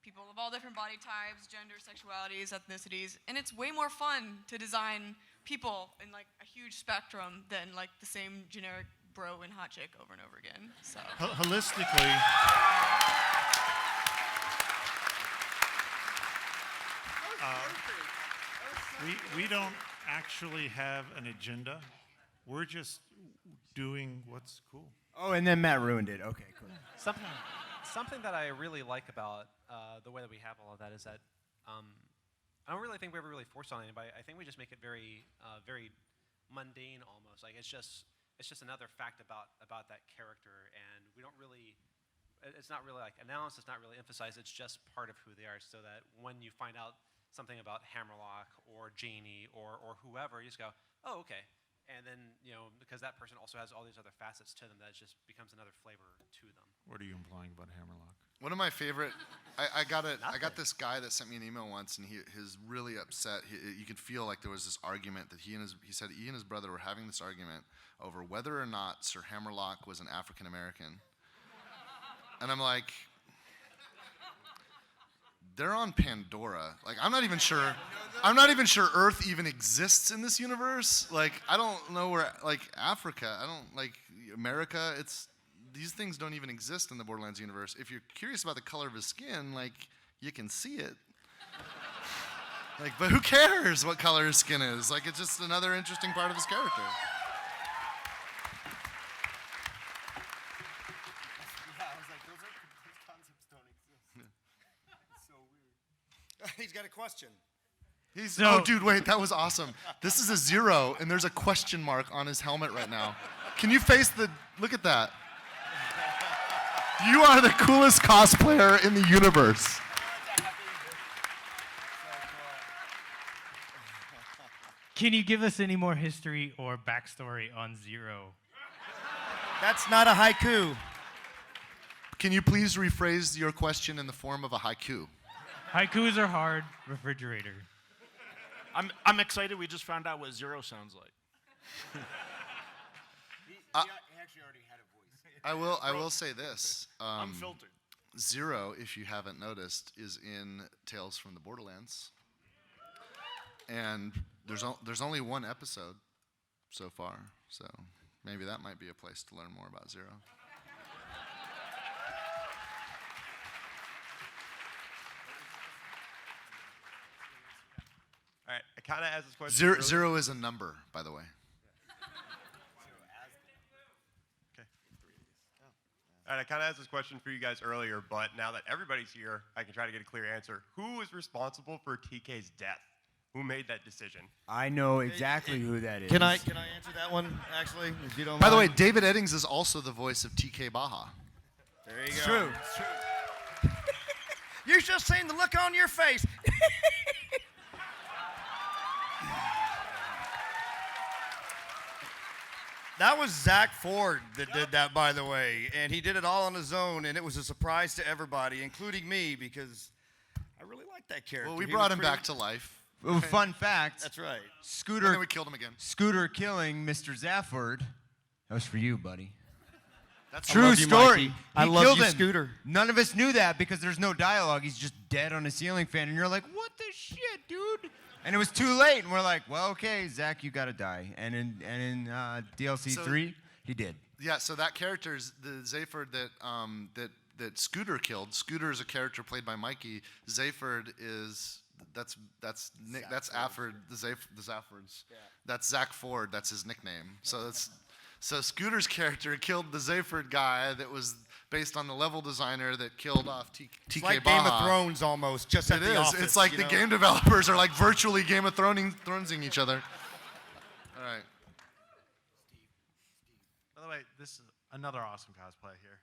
Speaker 8: people of all different body types, genders, sexualities, ethnicities, and it's way more fun to design people in like a huge spectrum than like the same generic bro and hot chick over and over again. So
Speaker 5: Holistically, we don't actually have an agenda. We're just doing what's cool.
Speaker 3: Oh, and then Matt ruined it. Okay, cool.
Speaker 7: Something that I really like about the way that we have all of that is that I don't really think we ever really force on anybody. I think we just make it very, very mundane almost. Like it's just another fact about that character, and we don't really. It's not really like analysis. Not really emphasized. It's just part of who they are. So that when you find out something about Hammerlock or Janie or whoever, you just go, oh, okay. And then, because that person also has all these other facets to them, that just becomes another flavor to them.
Speaker 5: What are you implying about Hammerlock?
Speaker 2: One of my favorite. I got this guy that sent me an email once, and he's really upset. You could feel like there was this argument that he said he and his brother were having this argument over whether or not Sir Hammerlock was an African American. And I'm like, they're on Pandora. Like, I'm not even sure Earth even exists in this universe. Like, I don't know where, like, Africa, I don't, like, America, these things don't even exist in the Borderlands universe. If you're curious about the color of his skin, like, you can see it. Like, but who cares what color his skin is? Like, it's just another interesting part of his character.
Speaker 4: He's got a question.
Speaker 2: Oh, dude, wait, that was awesome. This is a 0, and there's a question mark on his helmet right now. Can you look at that. You are the coolest cosplayer in the universe.
Speaker 9: Can you give us any more history or backstory on Zero?
Speaker 4: That's not a haiku.
Speaker 2: Can you please rephrase your question in the form of a haiku?
Speaker 9: Haikus are hard. Refrigerator.
Speaker 10: I'm excited. We just found out what Zero sounds like.
Speaker 11: He actually already had a voice.
Speaker 2: I will say this.
Speaker 10: Unfiltered.
Speaker 2: Zero, if you haven't noticed, is in Tales from the Borderlands. And there's only one episode so far, so maybe that might be a place to learn more about Zero.
Speaker 12: All right, I kind of asked this question.
Speaker 2: Zero is a number, by the way.
Speaker 12: Okay. All right, I kind of asked this question for you guys earlier, but now that everybody's here, I can try to get a clear answer. Who is responsible for TK's death? Who made that decision?
Speaker 3: I know exactly who that is.
Speaker 4: Can I answer that one, actually, if you don't
Speaker 2: By the way,
Speaker 4: mind?
Speaker 2: David Eddings is also the voice of TK Baha.
Speaker 4: There you go.
Speaker 3: It's true.
Speaker 4: It's true. You should have seen the look on your face. That was Zach Ford that did that, by the way, and he did it all on his own, and it was a surprise to everybody, including me, because I really like that character.
Speaker 2: Well, we
Speaker 4: He
Speaker 2: brought
Speaker 4: was
Speaker 2: him
Speaker 4: pretty-
Speaker 2: back to life.
Speaker 3: Well, fun fact.
Speaker 4: That's right.
Speaker 2: And
Speaker 3: Scooter.
Speaker 2: then we killed him again.
Speaker 3: Scooter killing Mr. Zafford. That was for you, buddy.
Speaker 2: That's
Speaker 3: True
Speaker 4: love you,
Speaker 3: story.
Speaker 4: Mikey. I
Speaker 3: He
Speaker 4: love
Speaker 3: killed
Speaker 4: you,
Speaker 3: him.
Speaker 4: Scooter.
Speaker 3: None of us knew that because there's no dialogue. He's just dead on a ceiling fan, and you're like, "What the shit, dude?" And it was too late, and we're like, "Well, okay, Zach, you gotta die." And in DLC 3, he did.
Speaker 2: Yeah, so that character is the Zayford that Scooter killed. Scooter is a character played by Mikey. Zayford is that's Afford, the Zaffords. Yeah. That's Zach Ford. That's his nickname. So Scooter's character killed the Zayford guy that was based on the level designer that killed off TK
Speaker 4: It's like
Speaker 2: Baha.
Speaker 4: Game of Thrones almost, just at
Speaker 2: It
Speaker 4: the
Speaker 2: is.
Speaker 4: office.
Speaker 2: It's like
Speaker 4: you
Speaker 2: the
Speaker 4: know?
Speaker 2: game developers are like virtually Game of Thronesing each other. All right.
Speaker 13: By the way, this is another awesome cosplay here.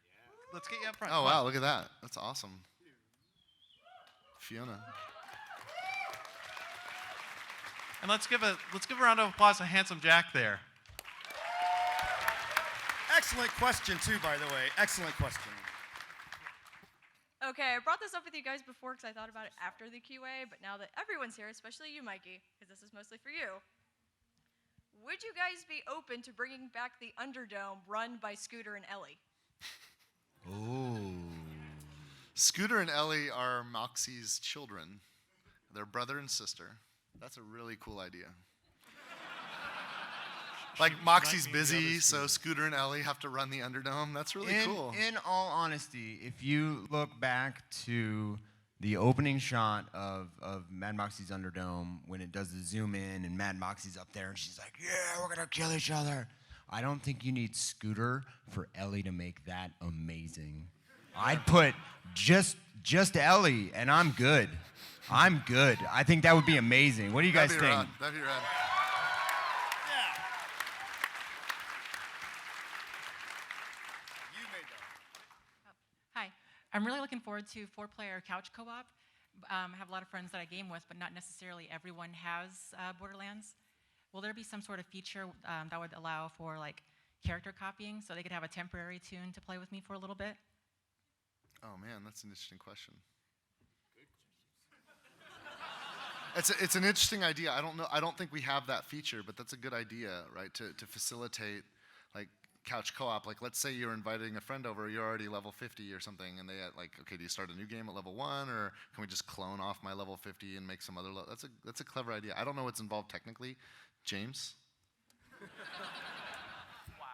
Speaker 13: Let's get you up front.
Speaker 2: Oh
Speaker 13: Come
Speaker 2: wow,
Speaker 13: on.
Speaker 2: look at that. That's awesome. Fiona.
Speaker 13: And let's give a round of applause to handsome Jack there.
Speaker 4: Excellent question, too, by the way. Excellent question.
Speaker 14: Okay, I brought this up with you guys before because I thought about it after the QA, but now that everyone's here, especially you, Mikey, because this is mostly for you, would you guys be open to bringing back the Underdome run by Scooter and Ellie?
Speaker 2: Ooh. Scooter and Ellie are Moxie's children. They're brother and sister. That's a really cool idea. Like Moxie's busy, so Scooter and Ellie have to run the Underdome. That's really cool.
Speaker 3: In all honesty, if you look back to the opening shot of Mad Moxie's Underdome, when it does the zoom in and Mad Moxie's up there and she's like, "Yeah, we're gonna kill each other." I don't think you need Scooter for Ellie to make that amazing. I'd put just Ellie, and I'm good. I'm good. I think that would be amazing. What do you guys think?
Speaker 2: That'd be rad.
Speaker 15: Hi. I'm really looking forward to 4-player couch co-op. I have a lot of friends that I game with, but not necessarily everyone has Borderlands. Will there be some sort of feature that would allow for like character copying so they could have a temporary tune to play with me for a little bit?
Speaker 2: Oh man, that's an interesting question. It's an interesting idea. I don't think we have that feature, but that's a good idea, right? To facilitate like couch co-op. Like let's say you're inviting a friend over, you're already level 50 or something, and they like, okay, do you start a new game at level 1, or can we just clone off my level 50 and make some other level? That's a clever idea. I don't know what's involved technically. James?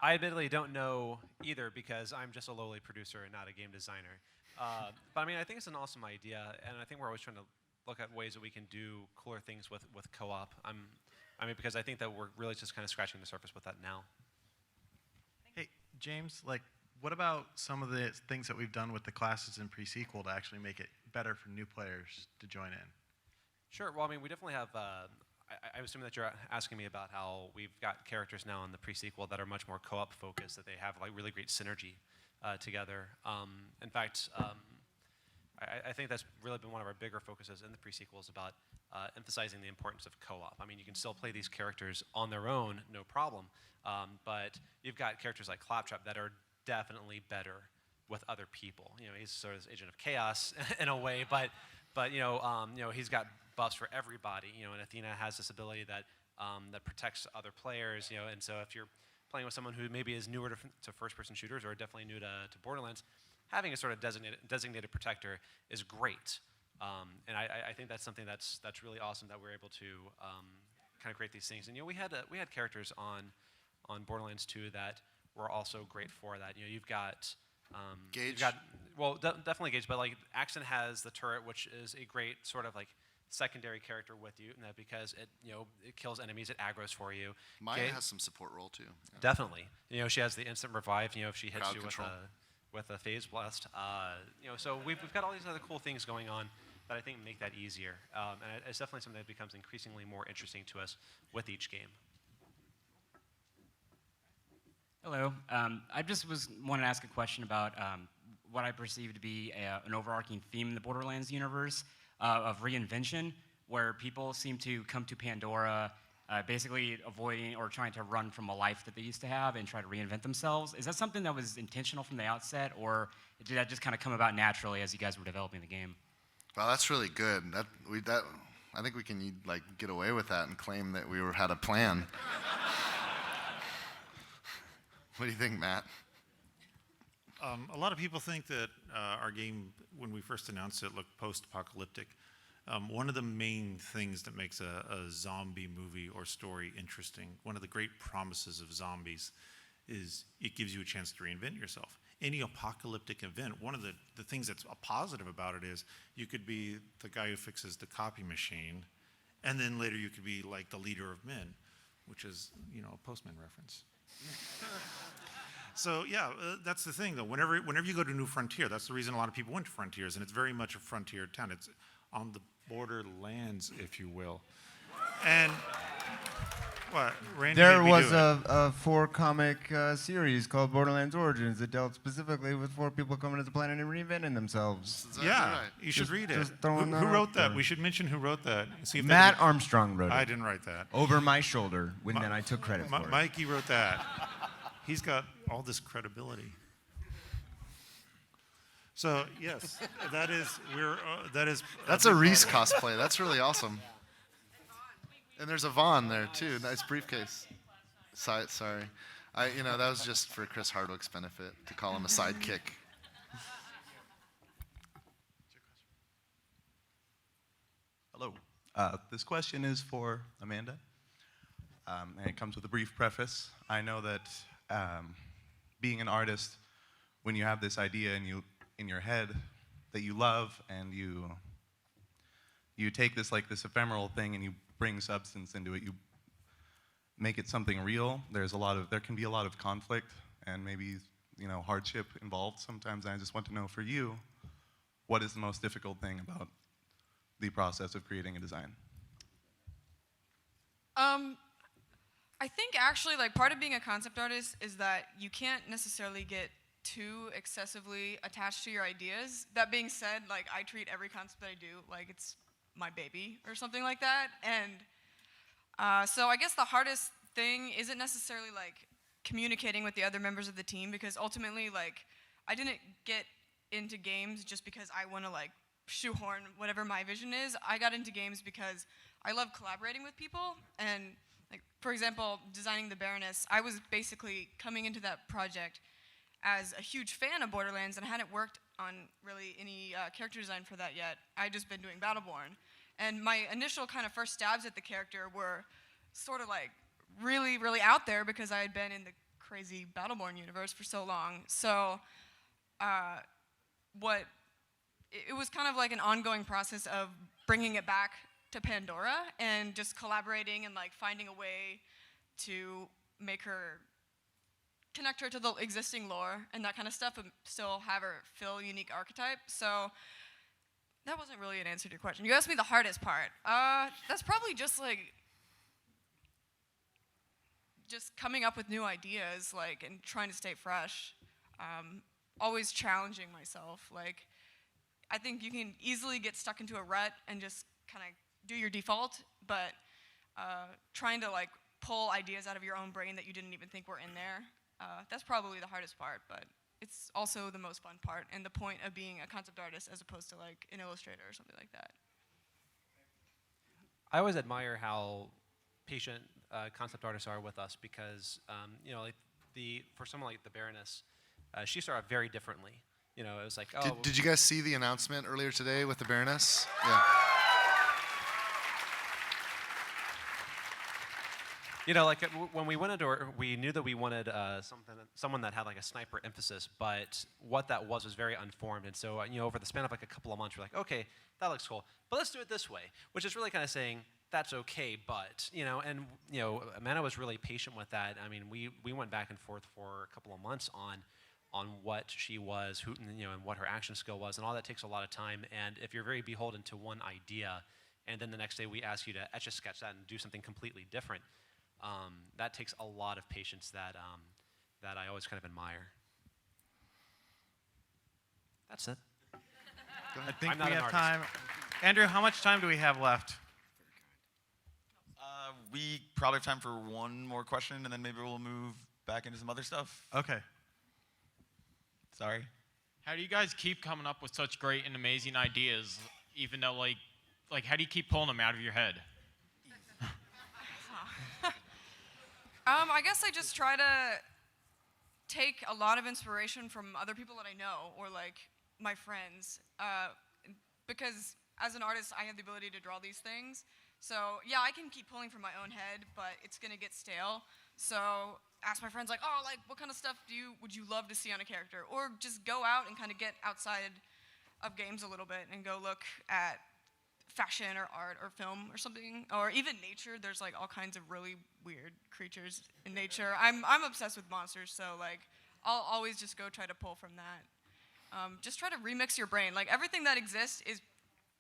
Speaker 7: I admittedly don't know either because I'm just a lowly producer and not a game designer. But I mean, I think it's an awesome idea, and I think we're always trying to look at ways that we can do cooler things with co-op. I mean, because I think that we're really just kind of scratching the surface with that now.
Speaker 13: Hey, James, like, what about some of the things that we've done with the classes in pre-sequel to actually make it better for new players to join in?
Speaker 7: Sure. Well, I mean, we definitely have. I assume that you're asking me about how we've got characters now in the pre-sequel that are much more co-op focused, that they have like really great synergy together. In fact, I think that's really been one of our bigger focuses in the pre-sequels about emphasizing the importance of co-op. I mean, you can still play these characters on their own, no problem, but you've got characters like Claptrap that are definitely better with other people. You know, he's sort of this agent of chaos in a way, but he's got buffs for everybody. You know, and Athena has this ability that that protects other players. You know, and so if you're playing with someone who maybe is newer to first-person shooters or definitely new to Borderlands, having a sort of designated protector is great. And I think that's something that's really awesome that we're able to kind of create these things. And you know, we had characters on Borderlands 2 that were also great for that. You know, you've got
Speaker 2: Gage.
Speaker 7: Definitely Gage, but like Axton has the turret, which is a great sort of like secondary character with you, and that because it kills enemies, it aggroes for you.
Speaker 2: Maya has some support role too. Yeah.
Speaker 7: Definitely. You know, she has the instant revive. You know, if she hits
Speaker 2: Crowd
Speaker 7: you
Speaker 2: control.
Speaker 7: with a phase blast. You know, so we've got all these other cool things going on that I think make that easier. And it's definitely something that becomes increasingly more interesting to us with each game.
Speaker 16: Hello. I just wanted to ask a question about what I perceive to be an overarching theme in the Borderlands universe of reinvention, where people seem to come to Pandora basically avoiding or trying to run from a life that they used to have and try to reinvent themselves. Is that something that was intentional from the outset, or did that just kind of come about naturally as you guys were developing the game?
Speaker 2: Well, that's really good. I think we can like get away with that and claim that we had a plan. What do you think, Matt?
Speaker 5: A lot of people think that our game, when we first announced it, looked post-apocalyptic. One of the main things that makes a zombie movie or story interesting, one of the great promises of zombies, is it gives you a chance to reinvent yourself. Any apocalyptic event, one of the things that's a positive about it is you could be the guy who fixes the copy machine, and then later you could be like the leader of men, which is, you know, a Postman reference. So yeah, that's the thing though. Whenever you go to New Frontier, that's the reason a lot of people went to Frontiers, and it's very much a frontier town. It's on the borderlands, if you will. And what? Randy
Speaker 3: There
Speaker 5: made me
Speaker 3: was
Speaker 5: do it.
Speaker 3: a 4-comic series called Borderlands Origins that dealt specifically with 4 people coming to the planet and reinventing themselves.
Speaker 5: Yeah, you should read it.
Speaker 3: Just
Speaker 5: Who
Speaker 3: throwing that
Speaker 5: wrote
Speaker 3: out
Speaker 5: that?
Speaker 3: there.
Speaker 5: We should mention who wrote that. See if
Speaker 3: Matt
Speaker 5: that-
Speaker 3: Armstrong wrote it.
Speaker 5: I didn't write that.
Speaker 3: Over my shoulder, when then I took credit for it.
Speaker 5: Mikey wrote that. He's got all this credibility. So yes, that is
Speaker 2: That's a Reese cosplay. That's really awesome. And there's a Vaughn there too. Nice briefcase. Sorry, that was just for Chris Hardwick's benefit to call him a sidekick.
Speaker 17: Hello. This question is for Amanda, and it comes with a brief preface. I know that being an artist, when you have this idea in your head that you love, and you take this ephemeral thing and you bring substance into it, you make it something real. There can be a lot of conflict and maybe hardship involved sometimes. And I just want to know, for you, what is the most difficult thing about the process of creating a design?
Speaker 8: I think actually, like, part of being a concept artist is that you can't necessarily get too excessively attached to your ideas. That being said, like, I treat every concept that I do like it's my baby or something like that. And so I guess the hardest thing isn't necessarily like communicating with the other members of the team, because ultimately, like, I didn't get into games just because I want to like shoehorn whatever my vision is. I got into games because I love collaborating with people, and like for example, designing the Baroness, I was basically coming into that project as a huge fan of Borderlands, and I hadn't worked on really any character design for that yet. I'd just been doing Battleborn. And my initial kind of first stabs at the character were sort of like really, really out there because I had been in the crazy Battleborn universe for so long. So it was kind of like an ongoing process of bringing it back to Pandora and just collaborating and like finding a way to connect her to the existing lore and that kind of stuff, but still have her fill unique archetype. So that wasn't really an answer to your question. You asked me the hardest part. That's probably just like just coming up with new ideas, like, and trying to stay fresh. Always challenging myself. Like, I think you can easily get stuck into a rut and just kind of do your default, but trying to like pull ideas out of your own brain that you didn't even think were in there. That's probably the hardest part, but it's also the most fun part and the point of being a concept artist as opposed to like an illustrator or something like that.
Speaker 7: I always admire how patient concept artists are with us because, you know, like for someone like the Baroness, she started very differently. You know, it was like, oh.
Speaker 2: Did you guys see the announcement earlier today with the Baroness? Yeah.
Speaker 7: You know, like when we went into her, we knew that we wanted someone that had like a sniper emphasis, but what that was very unformed. And so, you know, over the span of like a couple of months, we're like, okay, that looks cool, but let's do it this way, which is really kind of saying that's okay, but, you know, and, you know, Amanda was really patient with that. I mean, we went back and forth for a couple of months on what she was, who, you know, and what her action skill was, and all that takes a lot of time. And if you're very beholden to one idea, and then the next day we ask you to etch a sketch that and do something completely different, that takes a lot of patience that I always kind of admire. That's it.
Speaker 13: I think we have time. Andrew, how much time do we have left?
Speaker 1: We probably have time for one more question, and then maybe we'll move back into some other stuff.
Speaker 13: Okay.
Speaker 1: Sorry.
Speaker 18: How do you guys keep coming up with such great and amazing ideas, even though, like how do you keep pulling them out of your head?
Speaker 8: I guess I just try to take a lot of inspiration from other people that I know or like my friends, because as an artist, I have the ability to draw these things. So yeah, I can keep pulling from my own head, but it's gonna get stale. So ask my friends like, oh, like what kind of stuff would you love to see on a character? Or just go out and kind of get outside of games a little bit and go look at fashion or art or film or something, or even nature. There's like all kinds of really weird creatures in nature. I'm obsessed with monsters, so like I'll always just go try to pull from that. Just try to remix your brain. Like everything that exists is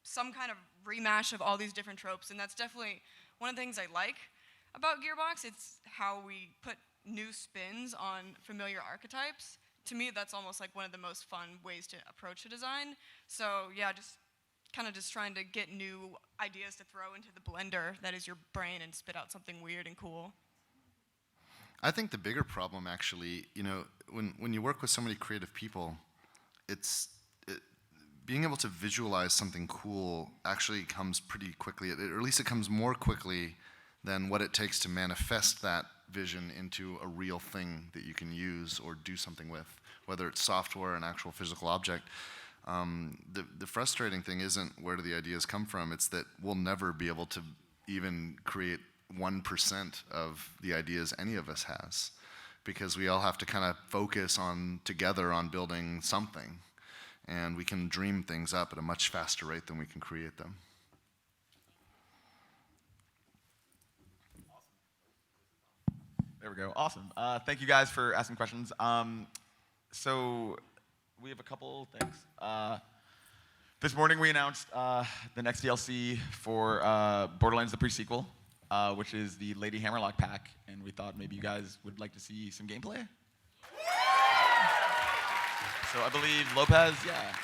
Speaker 8: some kind of remash of all these different tropes, and that's definitely one of the things I like about Gearbox. It's how we put new spins on familiar archetypes. To me, that's almost like one of the most fun ways to approach a design. So yeah, just kind of just trying to get new ideas to throw into the blender that is your brain and spit out something weird and cool.
Speaker 2: I think the bigger problem actually, you know, when you work with so many creative people, being able to visualize something cool actually comes pretty quickly, or at least it comes more quickly than what it takes to manifest that vision into a real thing that you can use or do something with, whether it's software, an actual physical object. The frustrating thing isn't where do the ideas come from, it's that we'll never be able to even create 1% of the ideas any of us has, because we all have to kind of focus together on building something, and we can dream things up at a much faster rate than we can create them.
Speaker 1: There we go. Awesome. Thank you guys for asking questions. So we have a couple things. This morning we announced the next DLC for Borderlands, the pre-sequel, which is the Lady Hammerlock pack, and we thought maybe you guys would like to see some gameplay. So I believe Lopez, yeah.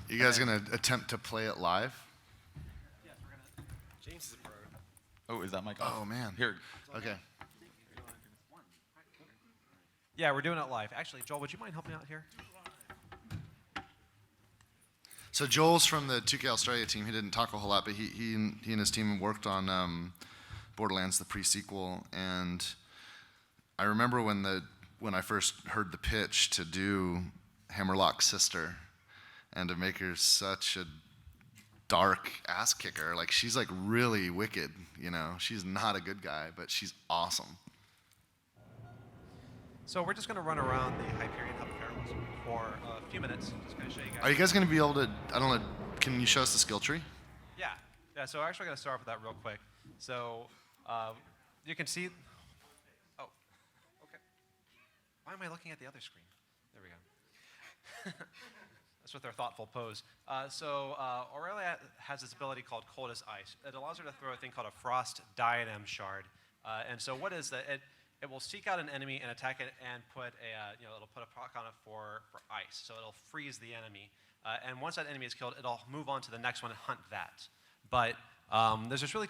Speaker 2: You guys gonna attempt to play it live?
Speaker 7: Yes, we're gonna. James is a pro.
Speaker 1: Oh, is that Mike?
Speaker 2: Oh man.
Speaker 1: Here.
Speaker 2: Okay.
Speaker 7: Yeah, we're doing it live. Actually, Joel, would you mind helping out here?
Speaker 2: So Joel's from the 2K Australia team. He didn't talk a whole lot, but he and his team worked on Borderlands, the pre-sequel, and I remember when I first heard the pitch to do Hammerlock's sister, and to make her such a dark ass kicker. Like, she's like really wicked, you know. She's not a good guy, but she's awesome.
Speaker 7: So we're just going to run around the Hyperion Hub Fair for a few minutes. Just going to show you guys.
Speaker 2: Are you guys going to be able to, I don't know, can you show us the skill tree?
Speaker 7: Yeah. Yeah, so I'm actually going to start off with that real quick. So you can see, oh, okay. Why am I looking at the other screen? There we go. That's with their thoughtful pose. Aurelia has this ability called Cold as Ice. It allows her to throw a thing called a Frost Diadem Shard. And so what is that? It will seek out an enemy and attack it and put it'll put a proc on it for ice. So it'll freeze the enemy. And once that enemy is killed, it'll move on to the next one and hunt that. But there's this really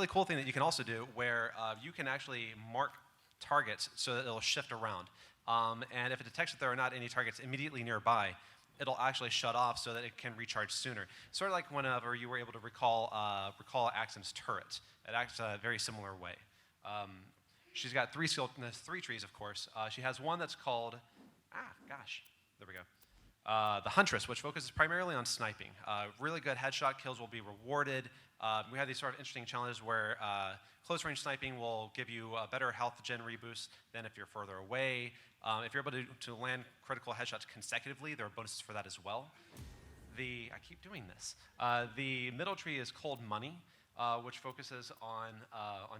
Speaker 7: cool thing that you can also do where you can actually mark targets so that it'll shift around. And if it detects that there are not any targets immediately nearby, it'll actually shut off so that it can recharge sooner. Sort of like whenever you were able to recall Axon's turret. It acts a very similar way. She's got three trees, of course. She has one that's called, there we go. The Huntress, which focuses primarily on sniping. Really good headshot kills will be rewarded. We have these sort of interesting challenges where close range sniping will give you a better health gen reboost than if you're further away. If you're able to land critical headshots consecutively, there are bonuses for that as well. I keep doing this. The middle tree is Cold Money, which focuses on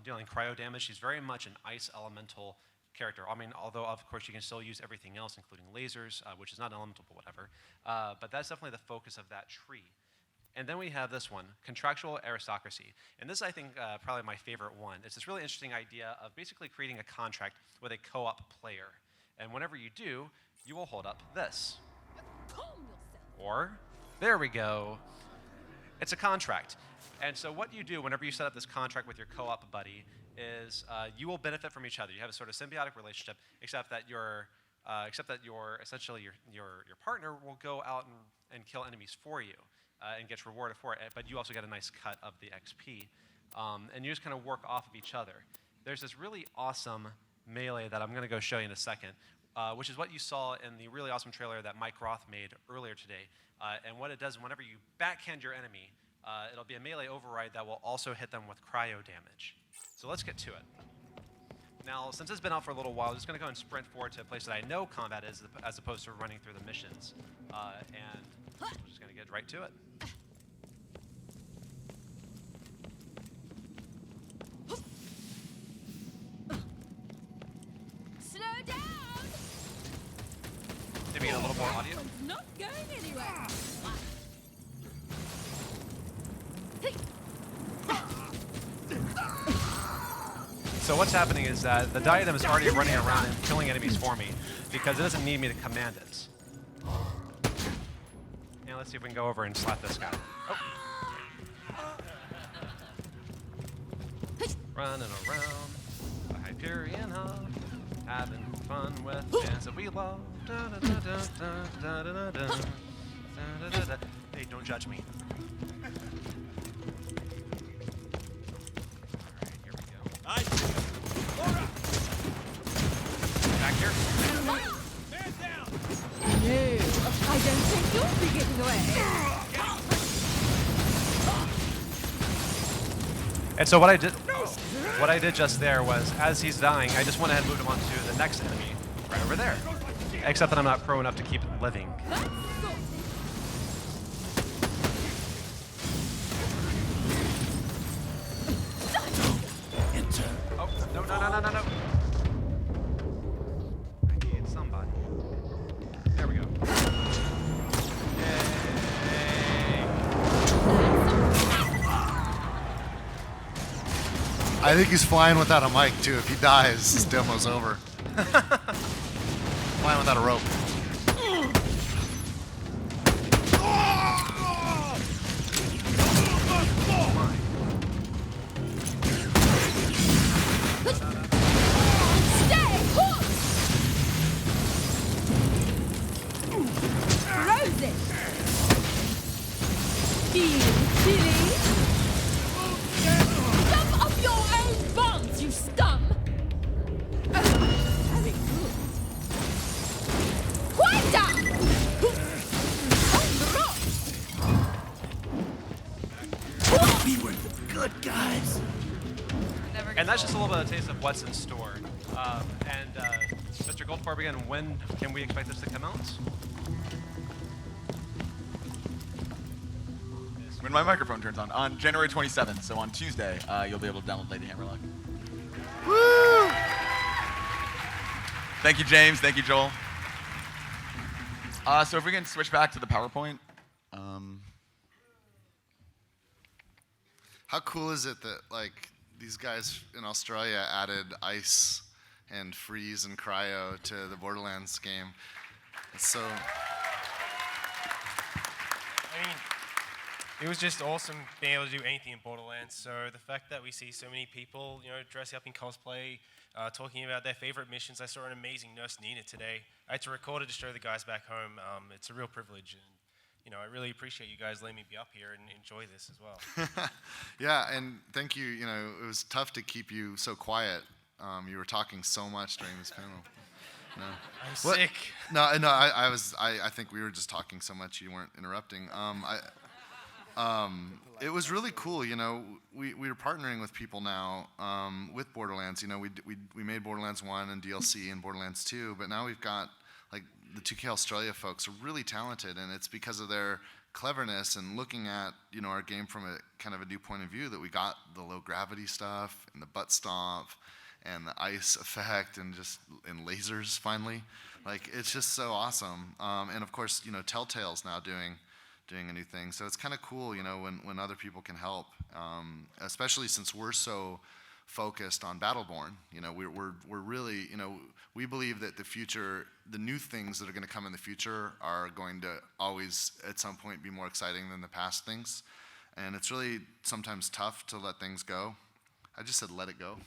Speaker 7: dealing cryo damage. She's very much an ice elemental character. I mean, although of course you can still use everything else, including lasers, which is not elemental, but whatever. But that's definitely the focus of that tree. And then we have this one, Contractual Aristocracy. And this is, I think, probably my favorite one. It's this really interesting idea of basically creating a contract with a co-op player. And whenever you do, you will hold up this. Or, there we go. It's a contract. And so what you do whenever you set up this contract with your co-op buddy is you will benefit from each other. You have a sort of symbiotic relationship, except that your essentially your partner will go out and kill enemies for you and gets rewarded for it. But you also get a nice cut of the XP, and you just kind of work off of each other. There's this really awesome melee that I'm going to go show you in a second, which is what you saw in the really awesome trailer that Mike Roth made earlier today. And what it does, whenever you backhand your enemy, it'll be a melee override that will also hit them with cryo damage. So let's get to it. Now, since it's been out for a little while, I'm just going to go and sprint forward to a place that I know combat is, as opposed to running through the missions. And we're just going to get right to it.
Speaker 19: Slow down!
Speaker 7: Maybe get a little more audio.
Speaker 19: It's not going anywhere.
Speaker 7: So what's happening is that the diadem is already running around and killing enemies for me because it doesn't need me to command it. And let's see if we can go over and slap this guy. Oh. Running around the Hyperion Hub, having fun with bands that we love. Hey, don't judge me. Back here.
Speaker 19: Man down! No, I don't think you'll be getting away.
Speaker 7: And so what I did just there was, as he's dying, I just went ahead and moved him on to the next enemy right over there. Except that I'm not pro enough to keep it living. Oh, no. I need somebody. There we go. Yay.
Speaker 2: I think he's flying without a mic, too. If he dies, his demo's over. Flying without a rope.
Speaker 19: franchise.
Speaker 7: And that's just a little bit of a taste of what's in store. Mr. Goldfarb, again, when can we expect this to come out?
Speaker 1: When my microphone turns on January 27th, so on Tuesday, you'll be able to download Lady Hammerlock. Woo! Thank you, James. Thank you, Joel. So if we can switch back to the PowerPoint.
Speaker 2: How cool is it that like these guys in Australia added ice and freeze and cryo to the Borderlands game? It's so.
Speaker 20: I mean, it was just awesome being able to do anything in Borderlands. So the fact that we see so many people, dressing up in cosplay, talking about their favorite missions. I saw an amazing Nurse Nina today. I had to record it to show the guys back home. It's a real privilege, and I really appreciate you guys letting me be up here and enjoy this as well.
Speaker 2: Yeah, and thank you. It was tough to keep you so quiet. You were talking so much during this panel. No.
Speaker 20: I'm sick.
Speaker 2: No, I was. I think we were just talking so much you weren't interrupting. It was really cool. We were partnering with people now with Borderlands. We made Borderlands 1 and DLC and Borderlands 2, but now we've got like the 2K Australia folks are really talented, and it's because of their cleverness and looking at our game from a kind of a new point of view that we got the low gravity stuff and the butt stomp and the ice effect and lasers finally. Like it's just so awesome. And of course, Telltale's now doing a new thing. So it's kind of cool, when other people can help, especially since we're so focused on Battleborn. We're really, we believe that the new things that are going to come in the future are going to always, at some point, be more exciting than the past things. And it's really sometimes tough to let things go. I just said let it go.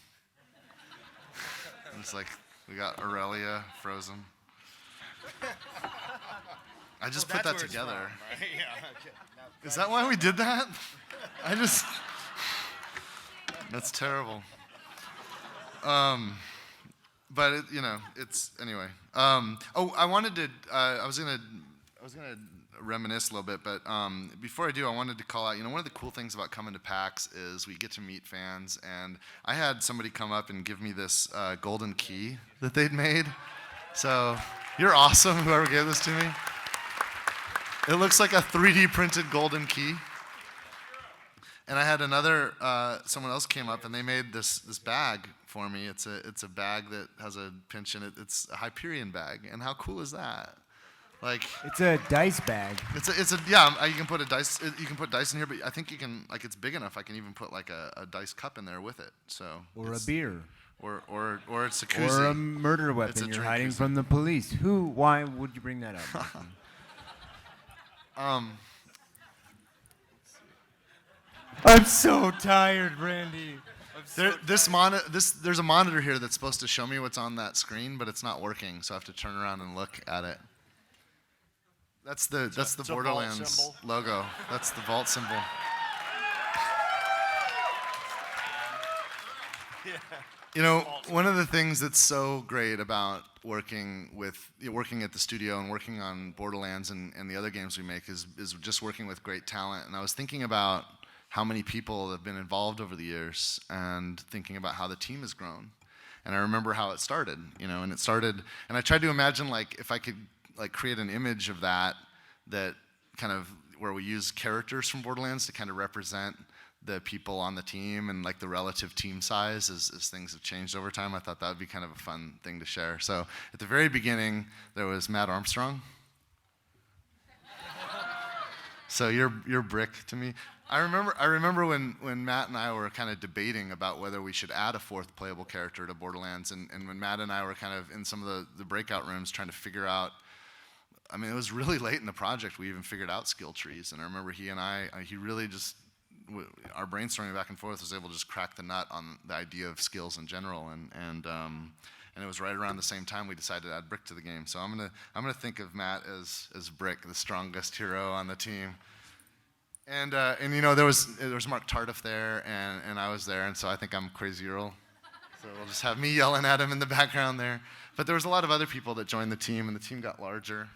Speaker 2: It's like we got Aurelia frozen. I just put that together.
Speaker 11: From, right? Yeah, okay.
Speaker 2: Is that why we did that? That's terrible. But it's anyway. I wanted to. I was gonna reminisce a little bit, but before I do, I wanted to call out. One of the cool things about coming to PAX is we get to meet fans, and I had somebody come up and give me this golden key that they'd made. So you're awesome, whoever gave this to me. It looks like a 3D printed golden key. And I had another, someone else came up and they made this bag for me. It's a bag that has a pinch in it. It's a Hyperion bag. And how cool is that? Like
Speaker 3: it's a dice bag.
Speaker 2: You can put a dice. You can put dice in here, but I think you can it's big enough. I can even put like a dice cup in there with it. So
Speaker 3: or a beer.
Speaker 2: Or it's a koozie.
Speaker 3: Or a murder weapon you're hiding from the police. Why would you bring that up? I'm so tired, Randy.
Speaker 2: There's a monitor here that's supposed to show me what's on that screen, but it's not working, so I have to turn around and look at it. That's the Borderlands logo. That's the vault symbol. One of the things that's so great about working at the studio and working on Borderlands and the other games we make is just working with great talent. And I was thinking about how many people have been involved over the years and thinking about how the team has grown. And I remember how it started, and I tried to imagine if I could create an image of that kind of where we use characters from Borderlands to kind of represent the people on the team and the relative team size as things have changed over time. I thought that would be kind of a fun thing to share. So at the very beginning, there was Matt Armstrong. So you're Brick to me. I remember when Matt and I were kind of debating about whether we should add a fourth playable character to Borderlands, and when Matt and I were kind of in some of the breakout rooms trying to figure out. I mean, it was really late in the project we even figured out skill trees, and I remember he really just. Our brainstorming back and forth was able to just crack the nut on the idea of skills in general, and it was right around the same time we decided to add Brick to the game. So I'm gonna think of Matt as Brick, the strongest hero on the team. And there was Mark Tardif there, and I was there, and so I think I'm Crazy Earl. So we'll just have me yelling at him in the background there. But there was a lot of other people that joined the team, and the team got larger.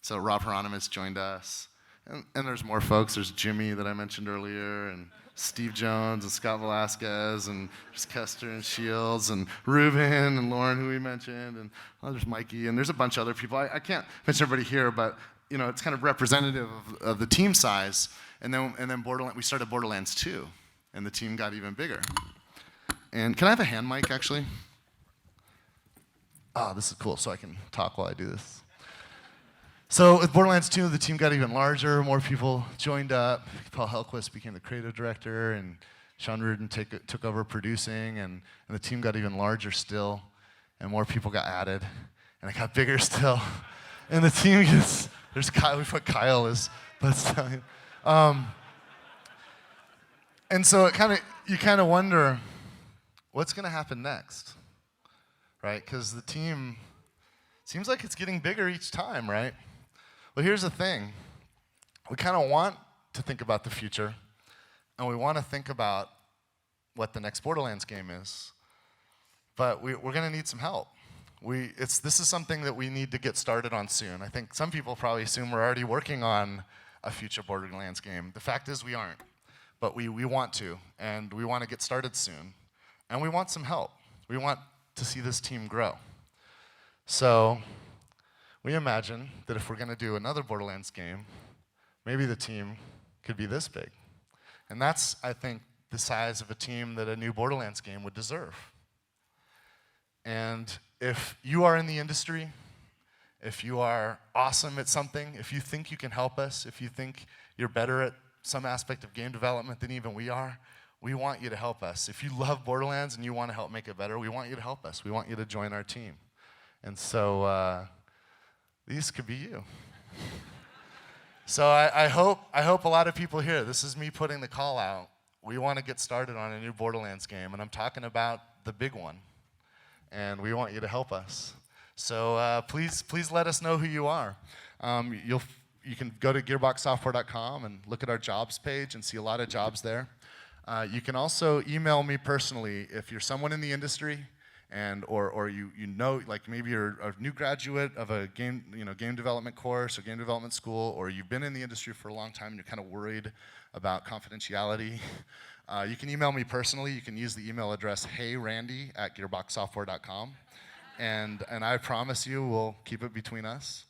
Speaker 2: So Rob Hieronymus joined us. And there's more folks. There's Jimmy that I mentioned earlier, and Steve Jones and Scott Velasquez and there's Kester and Shields and Ruben and Lauren, who we mentioned, and there's Mikey, and there's a bunch of other people. I can't mention everybody here, but it's kind of representative of the team size. And then we started Borderlands 2, and the team got even bigger. And can I have a hand mic, actually? Oh, this is cool, so I can talk while I do this. So with Borderlands 2, the team got even larger. More people joined up. Paul Helquist became the creative director, and Sean Reardon took over producing, and the team got even larger still, and more people got added, and it got bigger still. And the team there's Kyle, we put Kyle as, but and so you kind of wonder, what's going to happen next, right? Because the team seems like it's getting bigger each time, right? Well, here's the thing. We kind of want to think about the future, and we want to think about what the next Borderlands game is, but we're going to need some help. This is something that we need to get started on soon. I think some people probably assume we're already working on a future Borderlands game. The fact is we aren't, but we want to, and we want to get started soon, and we want some help. We want to see this team grow. So we imagine that if we're going to do another Borderlands game, maybe the team could be this big. And that's, I think, the size of a team that a new Borderlands game would deserve. And if you are in the industry, if you are awesome at something, if you think you can help us, if you think you're better at some aspect of game development than even we are, we want you to help us. If you love Borderlands and you want to help make it better, we want you to help us. We want you to join our team. And so these could be you. So I hope a lot of people here, this is me putting the call out. We want to get started on a new Borderlands game, and I'm talking about the big one. And we want you to help us. So please let us know who you are. You can go to gearboxsoftware.com and look at our jobs page and see a lot of jobs there. You can also email me personally if you're someone in the industry or you know, like maybe you're a new graduate of a game development course or game development school, or you've been in the industry for a long time and you're kind of worried about confidentiality. You can email me personally. You can use the email address heyrandy@gearboxsoftware.com, and I promise you we'll keep it between us.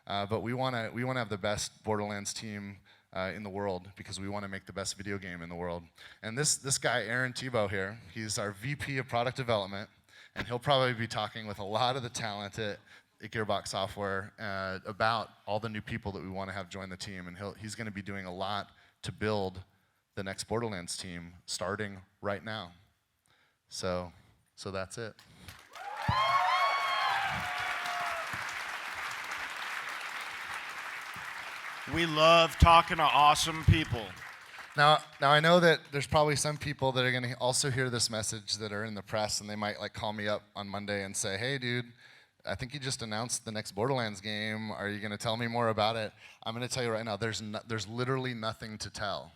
Speaker 2: But we want to have the best Borderlands team in the world, because we want to make the best video game in the world. And this guy, Aaron Tebow here, he's our VP of product development, and he'll probably be talking with a lot of the talent at Gearbox Software about all the new people that we want to have join the team, and he's going to be doing a lot to build the next Borderlands team starting right now. So that's it.
Speaker 10: We love talking to awesome people.
Speaker 2: Now I know that there's probably some people that are going to also hear this message that are in the press, and they might call me up on Monday and say, "Hey, dude, I think you just announced the next Borderlands game. Are you going to tell me more about it?" I'm going to tell you right now, there's literally nothing to tell.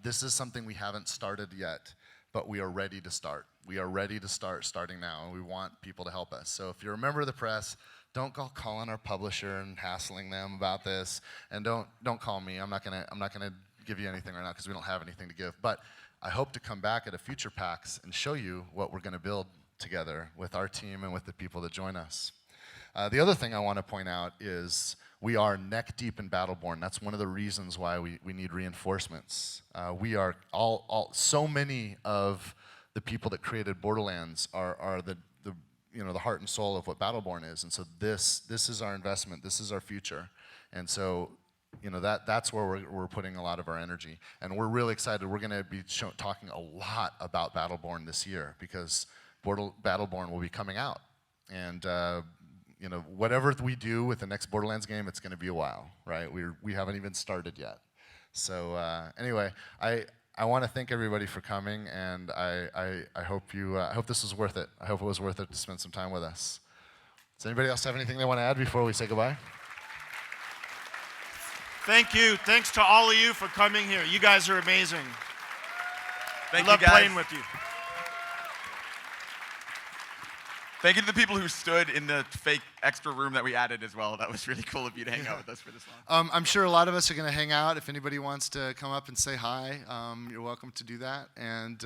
Speaker 2: This is something we haven't started yet, but we are ready to start. We are ready to starting now, and we want people to help us. So if you're a member of the press, don't go calling our publisher and hassling them about this, and don't call me. I'm not gonna give you anything right now because we don't have anything to give. But I hope to come back at a future PAX and show you what we're going to build together with our team and with the people that join us. The other thing I want to point out is we are neck deep in Battleborn. That's one of the reasons why we need reinforcements. We are so many of the people that created Borderlands are the heart and soul of what Battleborn is, and so this is our investment. This is our future, and so that's where we're putting a lot of our energy, and we're really excited. We're going to be talking a lot about Battleborn this year because Battleborn will be coming out, and whatever we do with the next Borderlands game, it's going to be a while, right? We haven't even started yet. So anyway, I want to thank everybody for coming, and I hope I hope this was worth it. I hope it was worth it to spend some time with us. Does anybody else have anything they want to add before we say goodbye?
Speaker 10: Thank you. Thanks to all of you for coming here. You guys are amazing.
Speaker 1: Thank
Speaker 10: I love
Speaker 1: you guys.
Speaker 10: playing with you.
Speaker 1: Thank you to the people who stood in the fake extra room that we added as well. That was really cool of you to hang out with us for this long.
Speaker 2: I'm sure a lot of us are going to hang out. If anybody wants to come up and say hi, you're welcome to do that. And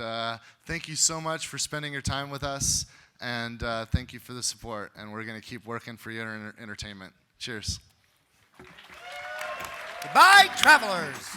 Speaker 2: thank you so much for spending your time with us. And thank you for the support. And we're going to keep working for your entertainment. Cheers.
Speaker 4: Goodbye, travelers.